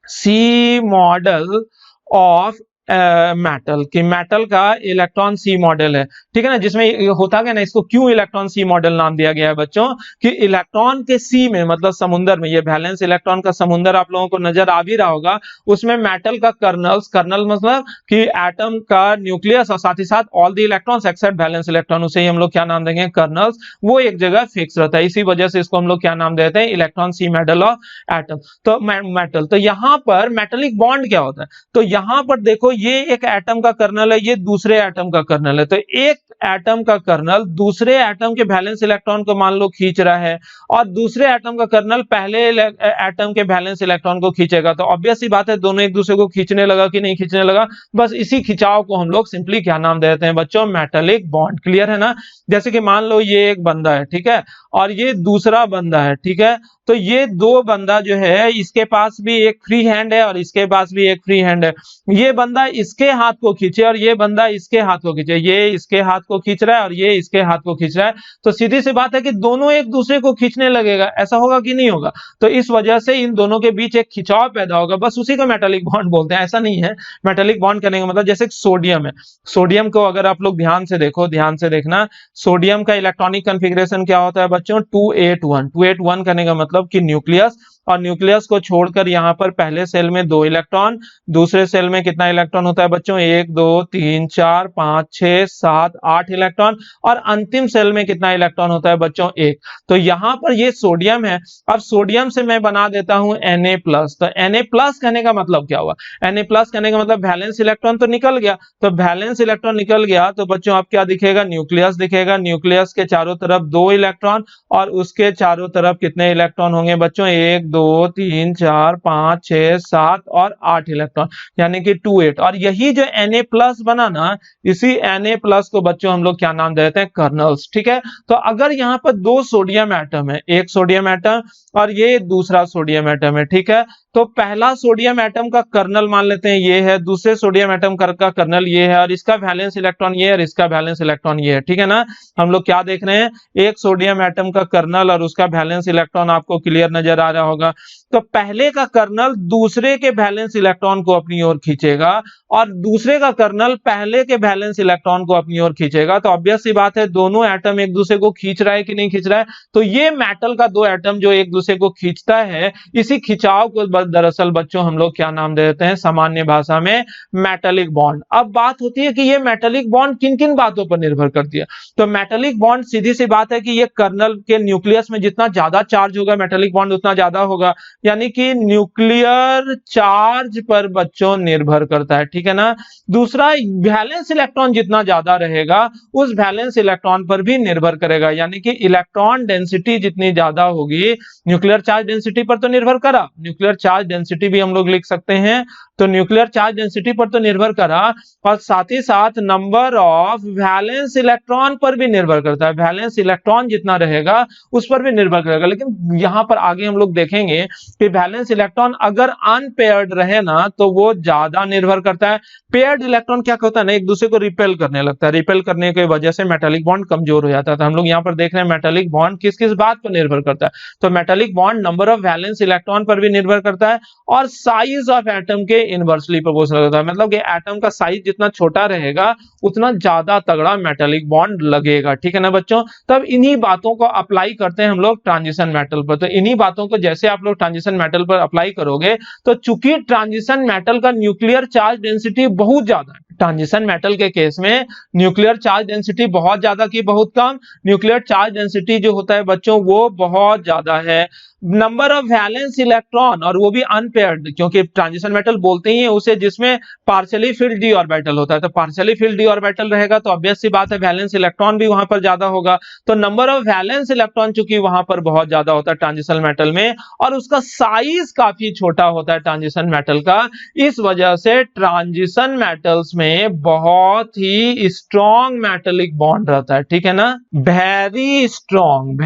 sea model of metal, कि मेटल का इलेक्ट्रॉन सी मॉडल है, ठीक है ना। जिसमें होता क्या ना, इसको क्यों इलेक्ट्रॉन सी मॉडल नाम दिया गया है बच्चों, कि इलेक्ट्रॉन के सी में, मतलब समुद्र में, ये वैलेंस इलेक्ट्रॉन का समुद्र आप लोगों को नजर आ भी रहा होगा, उसमें मेटल का कर्नल मतलब कि एटम का न्यूक्लियस, और साथ ही साथ all the electrons except valence electron, उसे ही हम लोग क्या नाम देंगे, कर्नल्स। वो एक जगह फिक्स रहता है, इसी वजह से इसको हम लोग क्या नाम देते हैं, electron sea model of atom. तो मेटल, तो यहां पर मेटेलिक बॉन्ड क्या होता है, तो यहां पर देखो ये एक एटम का कर्नल है, ये दूसरे एटम का कर्नल है। तो एक एटम का कर्नल दूसरे एटम के वैलेंस इलेक्ट्रॉन को मान लो खींच रहा है, और दूसरे एटम का कर्नल पहले एटम के वैलेंस इलेक्ट्रॉन को खींचेगा। तो ऑब्वियस सी बात है, दोनों एक दूसरे को खींचने लगा कि नहीं खींचने लगा, बस इसी खिंचाव को हम लोग सिंपली क्या नाम देते हैं बच्चों, मेटेलिक बॉन्ड। क्लियर है ना। जैसे कि मान लो ये एक बंदा है, ठीक है, और ये दूसरा बंदा है, ठीक है। तो ये दो बंदा जो है, इसके पास भी एक फ्री हैंड है और इसके पास भी एक फ्री हैंड है। ये बंदा इसके हाथ को खींचे और ये बंदा इसके हाथ को खींचे, ये इसके हाथ को खींच रहा है और ये इसके हाथ को खींच रहा है, तो सीधी सी बात है कि दोनों एक दूसरे को खींचने लगेगा। ऐसा होगा कि नहीं होगा। तो इस वजह से इन दोनों के बीच एक खिंचाव पैदा होगा, बस उसी को मेटेलिक बॉन्ड बोलते हैं। ऐसा नहीं है, मेटेलिक बॉन्ड करने का मतलब जैसे सोडियम है, सोडियम को अगर आप लोग ध्यान से देखो, ध्यान से देखना, सोडियम का इलेक्ट्रॉनिक कॉन्फ़िगरेशन क्या होता है बच्चों, 281। 281 करने का मतलब कि न्यूक्लियस, और न्यूक्लियस को छोड़कर यहां पर पहले सेल में 2 इलेक्ट्रॉन, दूसरे सेल में कितना इलेक्ट्रॉन होता है बच्चों, 1 2 3 4 5 6 7 8 इलेक्ट्रॉन, और अंतिम सेल में कितना इलेक्ट्रॉन होता है बच्चों, 1। तो यहां पर ये सोडियम है, अब सोडियम से मैं बना देता हूं Na+। तो Na+ कहने का मतलब क्या हुआ, Na+ कहने का मतलब वैलेंस इलेक्ट्रॉन तो निकल गया। तो वैलेंस इलेक्ट्रॉन निकल गया तो बच्चों अब क्या दिखेगा, न्यूक्लियस दिखेगा। न्यूक्लियस के चारों तरफ 2 इलेक्ट्रॉन, और उसके चारों तरफ कितने इलेक्ट्रॉन होंगे बच्चों, 1 2 3 4 5 6 7 और 8 इलेक्ट्रॉन, यानी कि 28। और यही जो Na+ बना ना, इसी Na+ को बच्चों हम लोग क्या नाम देते हैं, कर्नल्स, ठीक है। तो अगर यहाँ पर 2 सोडियम एटम है, एक सोडियम एटम और ये दूसरा सोडियम एटम है, ठीक है, तो पहला सोडियम एटम का कर्नल मान लेते हैं ये है, दूसरे सोडियम एटम का कर्नल ये है, और इसका वैलेंस इलेक्ट्रॉन ये है और इसका वैलेंस इलेक्ट्रॉन ये है, ठीक है ना। हम लोग क्या देख रहे हैं, एक सोडियम एटम का कर्नल और उसका वैलेंस इलेक्ट्रॉन आपको क्लियर नजर आ रहा होगा। तो पहले का कर्नल दूसरे के वैलेंस इलेक्ट्रॉन को अपनी ओर खींचेगा, और दूसरे का कर्नल पहले के वैलेंस इलेक्ट्रॉन को अपनी ओर खींचेगा। तो ऑब्वियस सी बात है, दोनों एटम एक दूसरे को खींच रहा है कि नहीं खींच रहा है। तो ये मेटल का 2 एटम जो एक दूसरे को खींचता है, इसी खिंचाव को दरअसल बच्चों हम लोग क्या नाम देते हैं, सामान्य भाषा में मेटेलिक बॉन्ड। अब बात होती है कि ये मेटेलिक बॉन्ड किन किन बातों पर निर्भर करती है। तो मेटेलिक बॉन्ड सीधी सी बात है कि ये कर्नल के न्यूक्लियस में जितना ज्यादा चार्ज होगा, मेटेलिक बॉन्ड उतना ज्यादा होगा, यानी कि न्यूक्लियर चार्ज पर बच्चों निर्भर करता है, ठीक है ना। दूसरा, वैलेंस इलेक्ट्रॉन जितना ज्यादा रहेगा, उस वैलेंस इलेक्ट्रॉन पर भी निर्भर करेगा, यानी कि इलेक्ट्रॉन डेंसिटी जितनी ज्यादा होगी, न्यूक्लियर चार्ज डेंसिटी पर तो निर्भर करा, न्यूक्लियर चार्ज डेंसिटी भी हम लोग लिख सकते हैं, तो न्यूक्लियर चार्ज डेंसिटी पर तो निर्भर करा, और साथ ही साथ नंबर ऑफ वैलेंस इलेक्ट्रॉन पर भी निर्भर करता है। वैलेंस इलेक्ट्रॉन जितना रहेगा उस पर भी निर्भर करेगा। लेकिन यहां पर आगे हम लोग देखेंगे कि वैलेंस इलेक्ट्रॉन अगर अनपेयर्ड रहे ना, तो वो ज्यादा निर्भर करता है। पेयर्ड इलेक्ट्रॉन क्या होता है ना, एक दूसरे को रिपेल करने लगता है, रिपेल करने की वजह से मेटेलिक बॉन्ड कमजोर हो जाता है। तो हम लोग यहाँ पर देख रहे हैं मेटेलिक बॉन्ड किस किस बात पर निर्भर करता है। तो metallic bond number of valence electron पर भी निर्भर करता है, और साइज ऑफ एटम के इनवर्सली प्रोपोर्शनल होता है। मतलब कि एटम का साइज जितना छोटा रहेगा, उतना ज्यादा तगड़ा मेटेलिक बॉन्ड लगेगा, ठीक है ना बच्चों। तब इन्हीं बातों को अप्लाई करते हैं हम लोग ट्रांजिशन मेटल पर। तो इन्हीं बातों को जैसे आप लोग ट्रांजिशन मेटल पर अप्लाई करोगे, तो चूंकि ट्रांजिशन मेटल का न्यूक्लियर चार्ज डेंसिटी बहुत ज्यादा है, ट्रांजिशन मेटल के केस में न्यूक्लियर चार्ज डेंसिटी बहुत ज्यादा की बहुत कम, न्यूक्लियर चार्ज डेंसिटी जो होता है बच्चों वो बहुत ज्यादा है। नंबर ऑफ वैलेंस इलेक्ट्रॉन, और वो भी अनपेयर्ड, क्योंकि ट्रांजिशन मेटल बोलते ही है उसे जिसमें पार्शियली फिल्ड डी ऑर्बिटल होता है। तो पार्शियली फिल्ड डी ऑर्बिटल रहेगा तो ऑब्वियस सी बात है वैलेंस इलेक्ट्रॉन भी वहां पर ज्यादा होगा। तो नंबर ऑफ वैलेंस इलेक्ट्रॉन चूंकि वहां पर बहुत ज्यादा होता है ट्रांजिशन मेटल में, और उसका साइज काफी छोटा होता है ट्रांजिशन मेटल का, इस वजह से ट्रांजिशन मेटल्स में में बहुत ही स्ट्रॉन्ग मेटालिक बॉन्ड रहता है, ठीक है ना, वेरी स्ट्रॉन्ग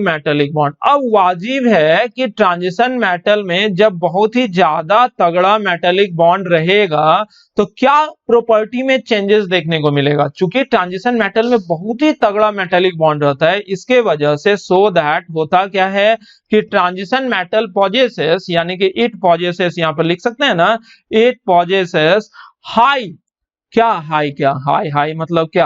मेटालिक बॉन्ड। अब वाजिब है कि ट्रांजिशन मेटल में जब बहुत ही ज्यादा तगड़ा मेटालिक बॉन्ड रहेगा तो क्या प्रॉपर्टी में चेंजेस देखने को मिलेगा। चूंकि ट्रांजिशन मेटल में बहुत ही तगड़ा मेटालिक बॉन्ड रहता है, इसके वजह से सो दैट होता क्या है कि ट्रांजिशन मेटल पॉजेसेस, यानी कि इट पॉजेसेस, यहां पर लिख सकते हैं ना, इट पॉजेसेस हाई, हाई मतलब क्या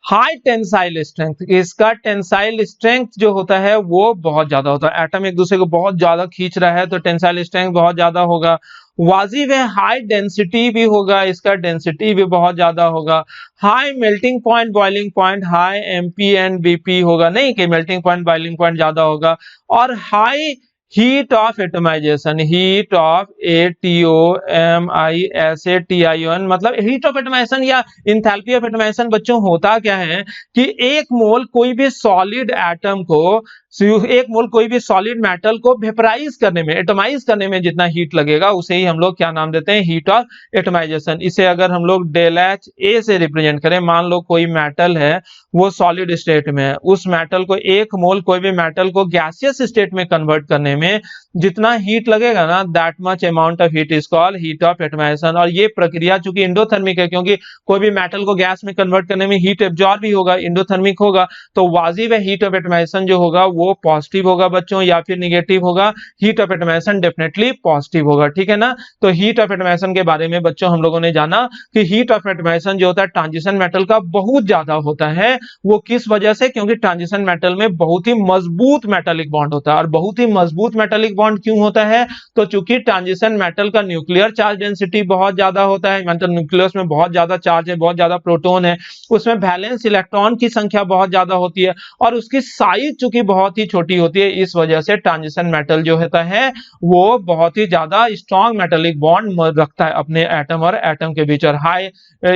हाई टेंसाइल स्ट्रेंथ। इसका टेंसाइल स्ट्रेंथ जो होता है वो बहुत ज्यादा होता है। एटम एक दूसरे को बहुत ज्यादा खींच रहा है तो टेंसाइल स्ट्रेंथ बहुत ज्यादा होगा। वाजिब है हाई डेंसिटी भी होगा, इसका डेंसिटी भी बहुत ज्यादा होगा। High melting point, boiling point, high MP and BP होगा, नहीं कि मेल्टिंग पॉइंट बॉइलिंग पॉइंट ज्यादा होगा। और high heat of atomisation, heat of ATOMISATION, मतलब हीट ऑफ एटमाइजेशन या इंथैल्पी ऑफ एटमाइजेशन बच्चों होता क्या है कि एक मोल कोई भी सॉलिड एटम को, एक मोल कोई भी सॉलिड मेटल को वेपराइज करने में, एटमाइज करने में जितना हीट लगेगा उसे ही हम लोग क्या नाम देते हैं, हीट ऑफ एटमाइजेशन। इसे अगर हम लोग ΔHA से रिप्रेजेंट करें, मान लो कोई मेटल है वो सॉलिड स्टेट में है, उस मेटल को एक मोल कोई भी मेटल को गैसियस स्टेट में कन्वर्ट करने में जितना हीट लगेगा ना, that much amount of heat is called heat of atomisation. और ये प्रक्रिया चूंकि इंडोथर्मिक है, क्योंकि कोई भी मेटल को गैस में कन्वर्ट करने में हीट एब्जॉर्ब भी होगा, इंडोथर्मिक होगा, तो वाजिब है हीट ऑफ एटमाइजेशन जो होगा वो पॉजिटिव होगा बच्चों या फिर निगेटिव होगा। Heat of atomisation definitely positive होगा, ठीक है ना। तो हीट ऑफ एटमाइजेशन के बारे में बच्चों हम लोगों ने जाना कि हीट ऑफ एटमाइजेशन जो होता है ट्रांजिशन मेटल का बहुत ज्यादा होता है। वो किस वजह से, क्योंकि ट्रांजिशन मेटल में बहुत ही मजबूत मेटालिक बॉन्ड होता है। और बहुत ही मजबूत मेटालिक बॉन्ड क्यों होता है, तो चूंकि ट्रांजिशन मेटल का न्यूक्लियर चार्ज डेंसिटी बहुत ज्यादा होता है, मतलब न्यूक्लियस में बहुत ज्यादा चार्ज है, बहुत ज्यादा प्रोटॉन है, उसमें वैलेंस इलेक्ट्रॉन की संख्या बहुत ज्यादा होती है और उसकी साइज चूंकि बहुत ही छोटी होती है, इस वजह से ट्रांजिशन मेटल जो होता है वो बहुत ही ज्यादा स्ट्रॉन्ग मेटालिक बॉन्ड रखता है अपने एटम और एटम के बीच। और हाई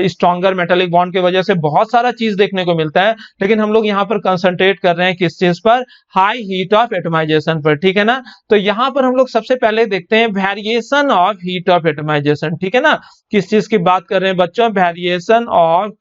स्ट्रॉन्गर मेटालिक बॉन्ड की वजह से बहुत सारा चीज देखने को मिलता है, लेकिन हम लोग यहाँ पर कंसंट्रेट कर रहे हैं किस चीज पर, हाई हीट ऑफ एटमाइजेशन पर, ठीक है ना। तो यहाँ पर हम लोग सबसे पहले देखते हैं variation of heat of atomisation, ठीक है ना। किस चीज की बात कर रहे हैं बच्चों, variation of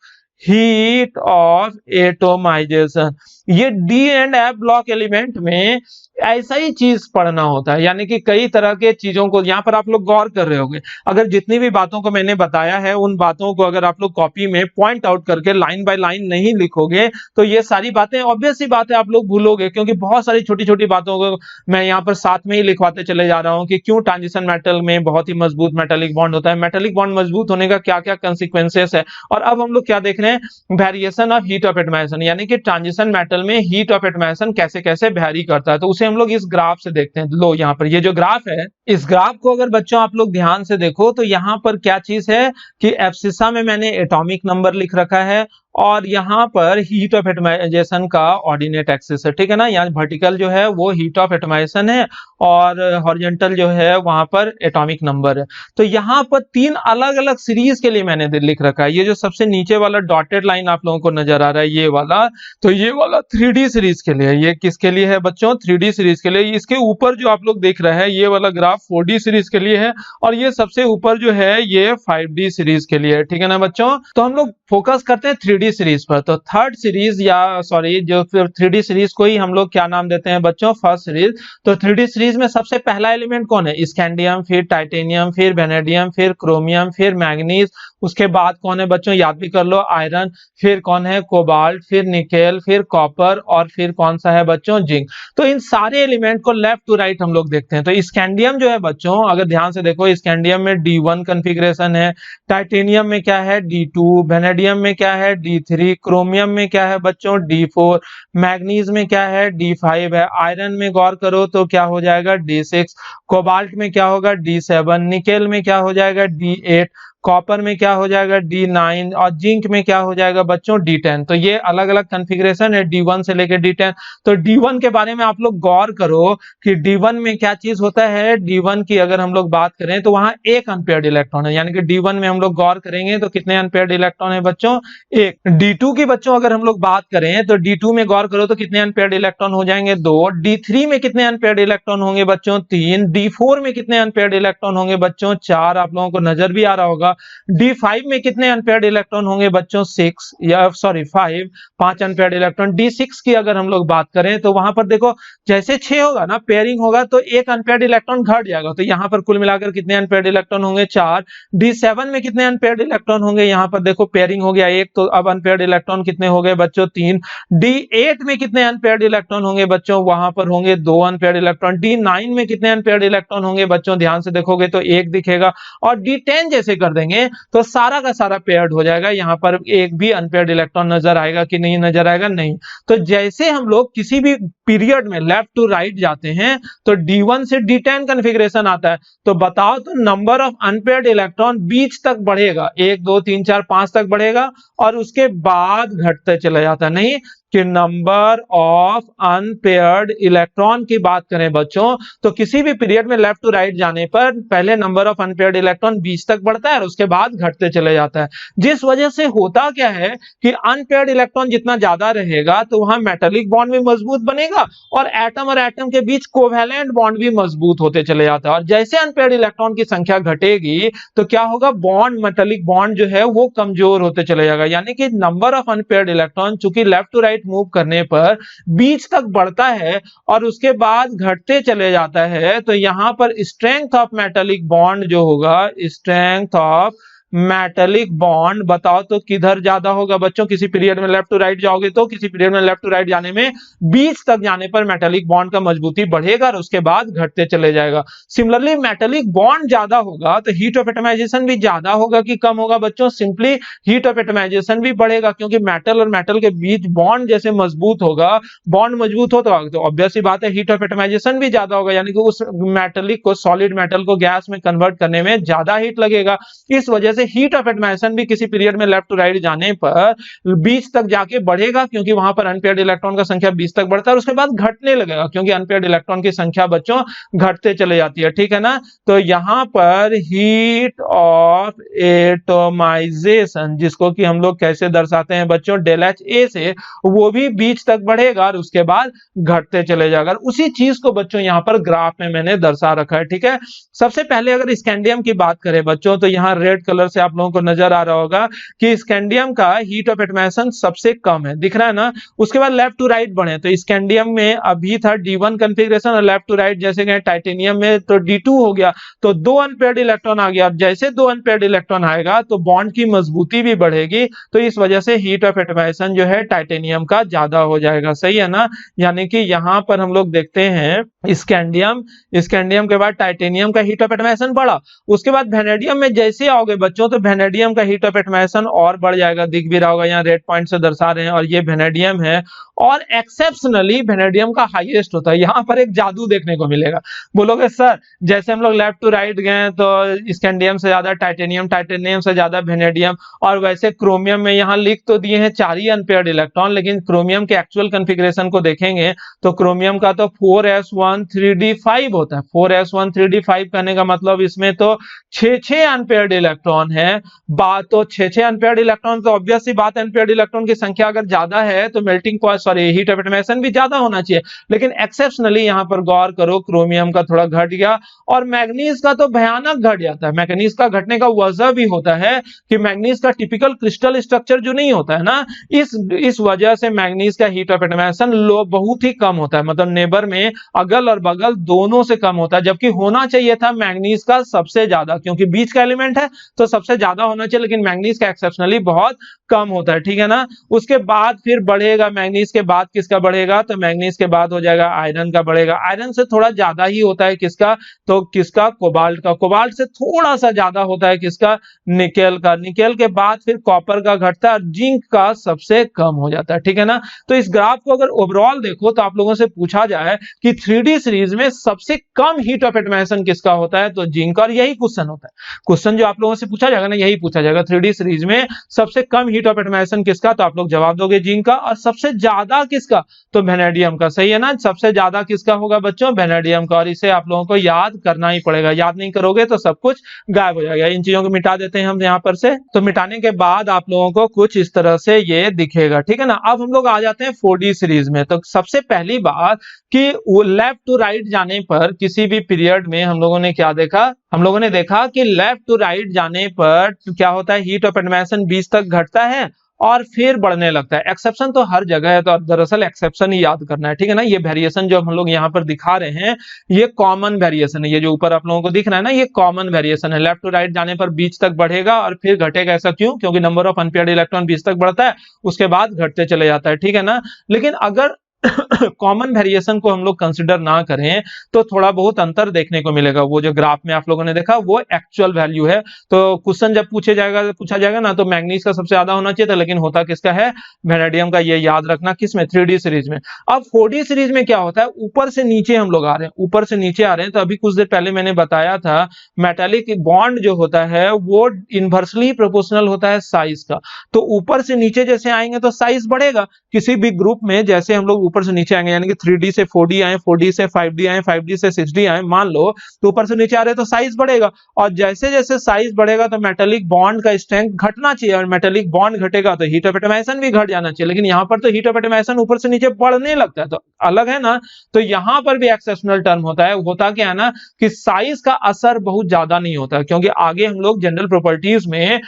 heat of atomisation. ये D and F block element में ऐसा ही चीज पढ़ना होता है, यानी कि कई तरह के चीजों को यहाँ पर आप लोग गौर कर रहे होंगे। अगर जितनी भी बातों को मैंने बताया है उन बातों को अगर आप लोग कॉपी में पॉइंट आउट करके लाइन बाय लाइन नहीं लिखोगे तो ये सारी बातें ऑब्वियस सी बात है आप लोग भूलोगे, क्योंकि बहुत सारी छोटी छोटी बातों को मैं यहाँ पर साथ में ही लिखवाते चले जा रहा हूँ कि क्यों ट्रांजिशन मेटल में बहुत ही मजबूत मेटालिक बॉन्ड होता है, मेटालिक बॉन्ड मजबूत होने का क्या क्या कंसिक्वेंसेस है। और अब हम लोग क्या देख रहे हैं, variation of heat of atomisation, यानी कि ट्रांजिशन मेटल में हीट ऑफ एटमाइजेशन कैसे कैसे वेरी करता है, तो उसे हम लोग इस ग्राफ से देखते हैं। लो यहाँ पर ये जो ग्राफ है, इस ग्राफ को अगर बच्चों आप लोग ध्यान से देखो तो यहाँ पर क्या चीज है कि एब्सिसा में मैंने एटॉमिक नंबर लिख रखा है और यहाँ पर हीट ऑफ एटमाइजेशन का ऑर्डिनेट एक्सिस है, ठीक है ना। यहाँ वर्टिकल जो है वो हीट ऑफ एटमाइजेशन है और हॉरिजॉन्टल जो है वहां पर एटॉमिक नंबर है। तो यहाँ पर तीन अलग अलग सीरीज के लिए मैंने लिख रखा है। ये जो सबसे नीचे वाला डॉटेड लाइन आप लोगों को नजर आ रहा है ये वाला, तो ये वाला 3D सीरीज के लिए, ये किसके लिए है बच्चों, 3D सीरीज के लिए। इसके ऊपर जो आप लोग देख रहे हैं ये वाला ग्राफ 4D सीरीज के लिए है और ये सबसे ऊपर जो है ये 5D सीरीज के लिए है, ठीक है ना बच्चों। तो हम लोग फोकस करते हैं 3D सीरीज पर। तो थर्ड सीरीज या सॉरी जो 3D सीरीज को ही हम लोग क्या नाम देते हैं बच्चों, फर्स्ट सीरीज। तो 3D सीरीज में सबसे पहला एलिमेंट कौन है, स्कैंडियम, फिर टाइटेनियम, फिर वेनेडियम, फिर क्रोमियम, फिर मैग्नीज। उसके बाद कौन है बच्चों, याद भी कर लो, आयरन, फिर कौन है कोबाल्ट, फिर निकेल, फिर कॉपर और फिर कौन सा है बच्चों, जिंक। तो इन सारे एलिमेंट को लेफ्ट टू राइट हम लोग देखते हैं। तो स्कैंडियम जो है बच्चों अगर ध्यान से देखो, स्कैंडियम में D1 कॉन्फ़िगरेशन है, टाइटेनियम में क्या है D2, वेनेडियम में क्या है D3, क्रोमियम में क्या है बच्चों D4, मैग्नीज में क्या है D5 है, आयरन में गौर करो तो क्या हो जाएगा D6, कोबाल्ट में क्या होगा D7, निकेल में क्या हो जाएगा D8, कॉपर में क्या हो जाएगा D9 और जिंक में क्या हो जाएगा बच्चों D10। तो ये अलग अलग कॉन्फ़िगरेशन है D1 से लेकर D10। तो D1 के बारे में आप लोग गौर करो कि D1 में क्या चीज होता है, D1 की अगर हम लोग बात करें तो वहां एक अनपेयर्ड इलेक्ट्रॉन है, यानी कि D1 में हम लोग गौर करेंगे तो कितने अनपेयर्ड इलेक्ट्रॉन है बच्चों, एक। D2 की बच्चों अगर हम लोग बात करें तो D2 में गौर करो तो कितने अनपेयर्ड इलेक्ट्रॉन हो जाएंगे, 2। D3 में कितने अनपेयर्ड इलेक्ट्रॉन होंगे बच्चों, 3। D4 में कितने अनपेयर्ड इलेक्ट्रॉन होंगे बच्चों, 4। आप लोगों को नजर भी आ रहा होगा होगा। D5 में कितने अनपेयर्ड इलेक्ट्रॉन होंगे बच्चों? 6 या सॉरी 5, 5 अनपेयर्ड इलेक्ट्रॉन। D6 की अगर हम लोग बात करें तो वहां पर देखो जैसे 6 होगा ना, पेयरिंग होगा तो एक अनपेयर्ड इलेक्ट्रॉन घट जाएगा, तो यहां पर कुल मिलाकर कितने अनपेयर्ड इलेक्ट्रॉन होंगे? 4। D7 में कितने अनपेयर्ड इलेक्ट्रॉन होंगे? यहां पर देखो पेयरिंग हो गया 1, तो अब अनपेयर्ड इलेक्ट्रॉन कितने हो गए बच्चों? 3। D8 में कितने अनपेयर्ड इलेक्ट्रॉन होंगे बच्चों? वहां पर होंगे 2 अनपेयर्ड इलेक्ट्रॉन। D9 में कितने अनपेयर्ड इलेक्ट्रॉन होंगे बच्चों? ध्यान से देखोगे तो 1 दिखेगा। और D10 जैसे कर देंगे तो सारा का सारा पेयर्ड हो जाएगा, यहां पर एक भी अनपेयर्ड इलेक्ट्रॉन नजर आएगा कि नहीं नजर आएगा? नहीं। तो जैसे हम लोग किसी भी पीरियड में लेफ्ट टू राइट जाते हैं तो D1 से D10 कॉन्फ़िगरेशन आता है, तो बताओ तो नंबर ऑफ अनपेयर्ड इलेक्ट्रॉन बीच तक बढ़ेगा, 1 2 3 4 5 तक बढ़ेगा और उसके बाद घटते चला जाता है। नहीं कि नंबर ऑफ अनपेयर्ड इलेक्ट्रॉन की बात करें बच्चों तो किसी भी पीरियड में लेफ्ट टू राइट जाने पर पहले नंबर ऑफ अनपेयर्ड इलेक्ट्रॉन 20 तक बढ़ता है और उसके बाद घटते चले जाता है। जिस वजह से होता क्या है कि अनपेयर्ड इलेक्ट्रॉन जितना ज्यादा रहेगा तो वहां मेटालिक बॉन्ड भी मजबूत बनेगा और एटम के बीच कोवैलेंट बॉन्ड भी मजबूत होते चले जाता है। और जैसे अनपेयर्ड इलेक्ट्रॉन की संख्या घटेगी तो क्या होगा? बॉन्ड, मेटालिक बॉन्ड जो है वो कमजोर होते चले जाएगा, यानी कि नंबर ऑफ अनपेयर्ड इलेक्ट्रॉन चूंकि लेफ्ट टू राइट मूव करने पर बीच तक बढ़ता है और उसके बाद घटते चले जाता है, तो यहां पर स्ट्रेंथ ऑफ मेटालिक बॉन्ड जो होगा, स्ट्रेंथ ऑफ मेटालिक बॉन्ड बताओ तो किधर ज्यादा होगा बच्चों? किसी पीरियड में लेफ्ट टू राइट जाओगे तो किसी पीरियड में लेफ्ट टू राइट जाने में बीच तक जाने पर मेटालिक बॉन्ड का मजबूती बढ़ेगा और उसके बाद घटते चले जाएगा। सिमिलरली मेटालिक बॉन्ड ज्यादा होगा तो हीट ऑफ एटमाइजेशन भी ज्यादा होगा कि कम होगा बच्चों? सिंपली हीट ऑफ एटमाइजेशन भी बढ़ेगा, क्योंकि मेटल और मेटल के बीच बॉन्ड जैसे मजबूत होगा, बॉन्ड मजबूत हो तो ऑब्वियस सी बात है हीट ऑफ एटमाइजेशन भी ज्यादा होगा, यानी कि उस मेटालिक को, सॉलिड मेटल को गैस में कन्वर्ट करने में ज्यादा हीट लगेगा। इस वजह से हीट ऑफ एटमाइजेशन भी किसी पीरियड में लेफ्ट टू राइट जाने पर 20 तक जाके बढ़ेगा, क्योंकि वहां पर अनपेयर्ड इलेक्ट्रॉन का संख्या 20 तक बढ़ता है और उसके बाद घटने लगेगा, क्योंकि अनपेयर्ड इलेक्ट्रॉन की संख्या बच्चों घटते चले जाती है। ठीक है ना? तो यहां पर हीट ऑफ एटमाइजेशन, जिसको कि हम लोग कैसे दर्शाते हैं बच्चों? डेल एच ए से, वो भी 20 तक बढ़ेगा और उसके बाद घटते चले जाएगा। उसी चीज को बच्चों यहां पर ग्राफ में मैंने दर्शा रखा है। ठीक है? सबसे पहले अगर स्कैंडियम की बात करें बच्चों तो यहां रेड कलर से आप लोगों को नजर आ रहा होगा कि स्कैंडियम का हीट ऑफ एटमाइजेशन सबसे कम है, दिख रहा है ना? उसके बाद लेफ्ट टू राइट बढ़े तो स्कैंडियम में अभी था D1 कॉन्फ़िगरेशन और लेफ्ट टू राइट जैसे गए टाइटेनियम में तो D2 हो गया, तो 2 अनपेयर्ड इलेक्ट्रॉन आ गया। जैसे 2 अनपेयर्ड इलेक्ट्रॉन आएगा तो बॉन्ड की मजबूती भी बढ़ेगी, तो इस वजह से हीट ऑफ एटमाइजेशन जो है टाइटेनियम का ज्यादा हो जाएगा। सही है ना? यानी कि यहां पर हम लोग देखते हैं स्कैंडियम के बाद टाइटेनियम का हीट ऑफ एटमाइजेशन बढ़ा, उसके बाद वेनेडियम में जैसे आओगे बच्चों तो वेनेडियम का हीट ऑफ एटमाइजेशन और बढ़ जाएगा, दिख भी रहा होगा, यहाँ रेड पॉइंट से दर्शा रहे हैं और ये वेनेडियम है और एक्सेप्शनली वेनेडियम का हाईएस्ट होता है। यहाँ पर एक जादू देखने को मिलेगा। बोलोगे सर जैसे हम लोग लेफ्ट टू राइट गए तो स्कैंडियम से ज्यादा टाइटेनियम, टाइटेनियम से ज्यादा वेनेडियम, और वैसे क्रोमियम में यहाँ लिख तो दिए हैं 4 ही अनपेयर्ड इलेक्ट्रॉन, लेकिन क्रोमियम के एक्चुअल कॉन्फ़िगरेशन को देखेंगे तो क्रोमियम का तो 4s1 3d5 होता है। 4s1 3d5 कहने का मतलब इसमें तो 6 अनपेयर्ड इलेक्ट्रॉन है। बात तो 6 अनपेयर्ड इलेक्ट्रॉन, तो ऑब्वियस सी बात अनपेयर्ड इलेक्ट्रॉन की संख्या अगर ज्यादा है तो melting point heat of atomisation भी ज्यादा होना चाहिए, लेकिन एक्सेप्शनली यहां पर गौर करो क्रोमियम का थोड़ा घट गया और मैग्नीज का तो भयानक घट जाता है। मैग्नीज का घटने का वजह भी होता है कि मैग्नीज का टिपिकल क्रिस्टल स्ट्रक्चर जो नहीं होता है ना, इस वजह से मैग्नीज का हीट ऑफ एटमाइजेशन लो बहुत ही कम होता है, मतलब नेबर में अगल और बगल दोनों से कम होता है, जबकि होना चाहिए था मैग्नीज का सबसे ज्यादा, क्योंकि बीच का एलिमेंट है तो सबसे ज्यादा होना चाहिए, लेकिन मैग्नीज का एक्सेप्शनली बहुत कम होता है। ठीक है ना? उसके बाद फिर बढ़ेगा, मैग्नीज के बाद किसका बढ़ेगा? तो मैग्नीज के बाद हो जाएगा आयरन का बढ़ेगा। आयरन से थोड़ा ज्यादा ही होता है किसका? तो किसका? कोबाल्ट का। कोबाल्ट से थोड़ा सा ज्यादा होता है किसका? निकेल का। निकेल के बाद फिर कॉपर का घटता है और जिंक का सबसे कम हो जाता है। ठीक है ना? तो इस ग्राफ को अगर ओवरऑल देखो तो आप लोगों से पूछा जाए कि 3D सीरीज में सबसे कम हीट ऑफ एटमाइजेशन किसका होता है? तो जिंक। और यही क्वेश्चन होता है, क्वेश्चन जो आप लोगों से पूछा जाएगा ना यही पूछा जाएगा, 3D सीरीज में सबसे कम हीट ऑफ एटमाइजेशन किसका? तो आप लोग जवाब दोगे जिंक का। और सबसे ज्यादा किसका? तो वेनेडियम का। सही है ना? सबसे ज्यादा किसका होगा बच्चों? वेनेडियम का। और इसे आप लोगों को याद करना ही पड़ेगा, याद नहीं करोगे तो सब कुछ गायब हो जाएगा। इन चीजों को मिटा देते हैं हम यहाँ पर से। तो मिटाने के बाद आप लोगों को कुछ इस तरह से ये दिखेगा। ठीक है ना? अब हम लोग आ जाते हैं 4D सीरीज में। तो सबसे पहली बात कि लेफ्ट टू राइट जाने पर किसी भी पीरियड में हम लोगों ने क्या देखा? हम लोगों ने देखा कि लेफ्ट टू राइट जाने पर क्या होता है, हीट ऑफ एटमाइसन 20 तक घटता है और फिर बढ़ने लगता है। एक्सेप्शन तो हर जगह है, तो दरअसल एक्सेप्शन ही याद करना है, ठीक है ना। ये वेरिएशन जो हम लोग यहाँ पर दिखा रहे हैं ये कॉमन वेरिएशन है, ये जो ऊपर आप लोगों को दिख रहा है ना, ये कॉमन वेरिएशन है। लेफ्ट टू राइट जाने पर 20 तक बढ़ेगा और फिर घटेगा। ऐसा क्यों? क्योंकि नंबर ऑफ अनपेयर्ड इलेक्ट्रॉन 20 तक बढ़ता है, उसके बाद घटते चले जाता है, ठीक है ना। लेकिन अगर कॉमन वेरिएशन को हम लोग कंसिडर ना करें तो थोड़ा बहुत अंतर देखने को मिलेगा। वो जो ग्राफ में आप लोगों ने देखा वो एक्चुअल वैल्यू है। तो क्वेश्चन जब पूछा जाएगा ना, तो मैग्नीज का सबसे ज्यादा होना चाहिए था, लेकिन होता किसका है? वेनेडियम का। ये याद रखना। किस में? 3D सीरीज में। अब 4D सीरीज में क्या होता है, ऊपर से नीचे हम लोग आ रहे हैं, ऊपर से नीचे आ रहे हैं। तो अभी कुछ देर पहले मैंने बताया था मेटालिक बॉन्ड जो होता है वो इनवर्सली प्रोपोर्शनल होता है साइज का। तो ऊपर से नीचे जैसे आएंगे तो साइज बढ़ेगा। किसी भी ग्रुप में जैसे हम लोग ऊपर से नीचे आएंगे, यानी कि 3D से 4D आए, 4D से 5D आए, 5D से 6D आए, मान लो, तो ऊपर से नीचे आ रहे तो साइज बढ़ेगा। और जैसे जैसे साइज बढ़ेगा तो मेटालिक बॉन्ड का स्ट्रेंथ घटना चाहिए, और मेटालिक बॉन्ड घटेगा तो हीट ऑफ एटमाइसन भी घट जाना चाहिए। लेकिन यहाँ पर तो हीट ऑफ एटमाइसन ऊपर से नीचे बढ़ने लगता है, तो अलग है ना। तो यहाँ पर भी एक्सेप्शनल टर्म होता है। होता क्या है ना कि साइज का असर बहुत ज्यादा नहीं होता, क्योंकि आगे हम लोग जनरल प्रॉपर्टीज में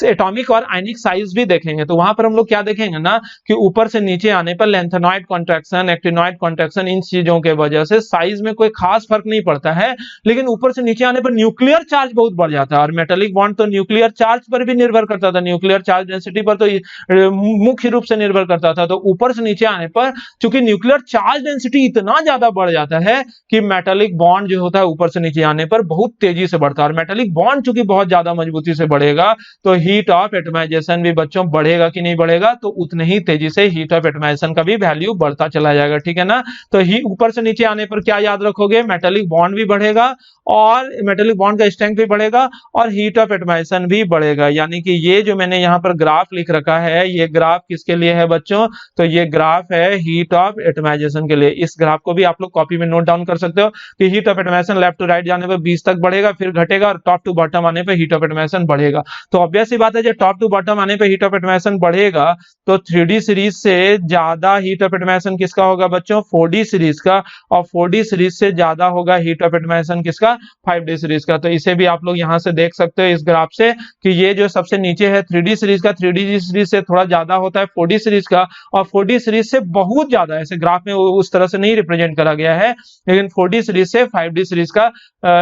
एटॉमिक और आयनिक साइज भी देखेंगे। तो वहां पर हम लोग क्या देखेंगे ना कि ऊपर से नीचे आने पर लेंथेनॉइड कॉन्ट्रैक्शन, एक्टिनॉइड कॉन्ट्रैक्शन, इन चीजों के वजह से साइज में कोई खास फर्क नहीं पड़ता है। लेकिन ऊपर से नीचे आने पर न्यूक्लियर चार्ज बहुत बढ़ जाता है, और मेटालिक बॉन्ड तो न्यूक्लियर चार्ज पर भी निर्भर करता था, न्यूक्लियर चार्ज डेंसिटी पर तो मुख्य रूप से निर्भर करता था। तो ऊपर से नीचे आने पर चूंकि न्यूक्लियर चार्ज डेंसिटी इतना ज्यादा बढ़ जाता है कि मेटालिक बॉन्ड जो होता है ऊपर से नीचे आने पर बहुत तेजी से बढ़ता है। और मेटालिक बॉन्ड चूंकि बहुत ज्यादा मजबूती से बढ़ेगा तो हीट ऑफ एटमाइजेशन भी बच्चों बढ़ेगा कि नहीं बढ़ेगा? तो उतनी ही तेजी से हीट ऑफ एटमाइजेशन का भी वैल्यू बढ़ता चला जाएगा, ठीक है ना। तो ऊपर से नीचे आने पर क्या याद रखोगे? मेटालिक बॉन्ड भी बढ़ेगा और मेटालिक बॉन्ड का स्ट्रेंथ भी बढ़ेगा और हीट ऑफ एटमाइजेशन भी बढ़ेगा। यानी कि ये जो मैंने यहाँ पर ग्राफ लिख रखा है, ये ग्राफ किसके लिए है बच्चों? तो ये ग्राफ है हीट ऑफ एटमाइजेशन के लिए। इस ग्राफ को भी आप लोग कॉपी में नोट डाउन कर सकते हो कि heat of atomisation left to right जाने पर 20 तक बढ़ेगा, फिर घटेगा, और टॉप टू बॉटम आने पर हीट ऑफ एटमाइजेशन बढ़ेगा। तो ऑब्वियस सी बात है, जब टॉप टू बॉटम आने पर हीट ऑफ एटमाइजेशन बढ़ेगा तो 3D सीरीज से ज्यादा हीट ऑफ एटमाइजेशन किसका होगा बच्चों? 4D सीरीज का। और 4D सीरीज से ज्यादा होगा हीट ऑफ एटमाइजेशन किसका? 5D सीरीज का। तो इसे भी आप लोग यहां से देख सकते हो इस ग्राफ से कि ये जो सबसे नीचे है 3D सीरीज का, 3D सीरीज से थोड़ा ज्यादा होता है 4D सीरीज का, और 4D सीरीज से बहुत ज्यादा, ऐसे ग्राफ में उस तरह से नहीं रिप्रेजेंट करा गया है, लेकिन 4D सीरीज से 5D सीरीज का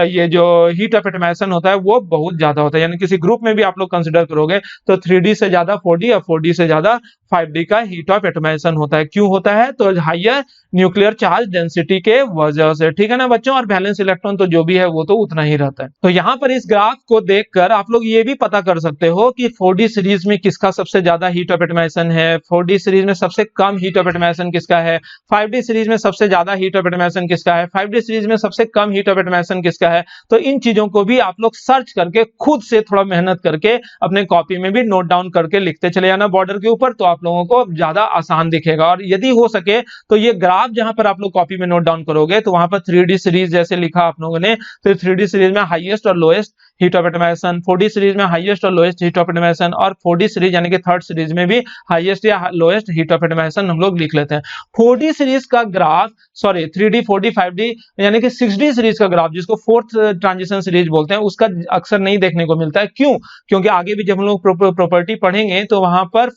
ये जो हीट ऑफ एटमाइजेशन होता है वो बहुत ज्यादा होता है। यानी किसी ग्रुप में भी आप लोग कंसिडर करोगे तो 3D से ज्यादा 4D और 4D से ज्यादा 5D का हीट ऑफ एटमाइजेशन होता है। क्यों होता है? तो हाइयर न्यूक्लियर चार्ज डेंसिटी के वजह से, ठीक है ना बच्चों। और वैलेंस इलेक्ट्रॉन तो जो भी है वो तो उतना ही रहता है। तो यहाँ पर इस ग्राफ को देखकर आप लोग ये भी पता कर सकते हो कि 4D सीरीज में किसका सबसे ज्यादा हीट ऑफ एटमाइजेशन है, 4D सीरीज में सबसे कम हीट ऑफ एटमाइजेशन किसका है, 5D सीरीज में सबसे ज्यादा हीट ऑफ एटमाइजेशन किसका है, 5D सीरीज में सबसे कम हीट ऑफ एटमाइजेशन किसका है। तो इन चीजों को भी आप लोग सर्च करके खुद से थोड़ा मेहनत करके अपने कॉपी में भी नोट डाउन करके लिखते चले जाना बॉर्डर के ऊपर, तो आप लोगों को ज्यादा आसान दिखेगा। और यदि हो सके तो ये ग्राफ जहां पर आप लोग कॉपी में नोट डाउन करोगे तो वहां पर 3D सीरीज जैसे लिखा आप लोगों ने, तो 3D सीरीज में हाईएस्ट और lowest heat of atomisation, 4D series में हाईएस्ट और लोएस्ट हीट ऑफ एटमाइजेशन, और 4D सीरीज यानी कि थर्ड सीरीज में भी हाईएस्ट या लोएस्ट हीट ऑफ एटमाइजेशन हम लोग लिख लेते हैं। 4D सीरीज का graph, sorry 3D 4D 5D यानी कि 6D सीरीज का ग्राफ, जिसको फोर्थ ट्रांजिशन सीरीज बोलते हैं, उसका अक्सर नहीं देखने को मिलता है। क्यों? क्योंकि आगे भी जब हम लोग प्रॉपर्टी पढ़ेंगे तो वहां पर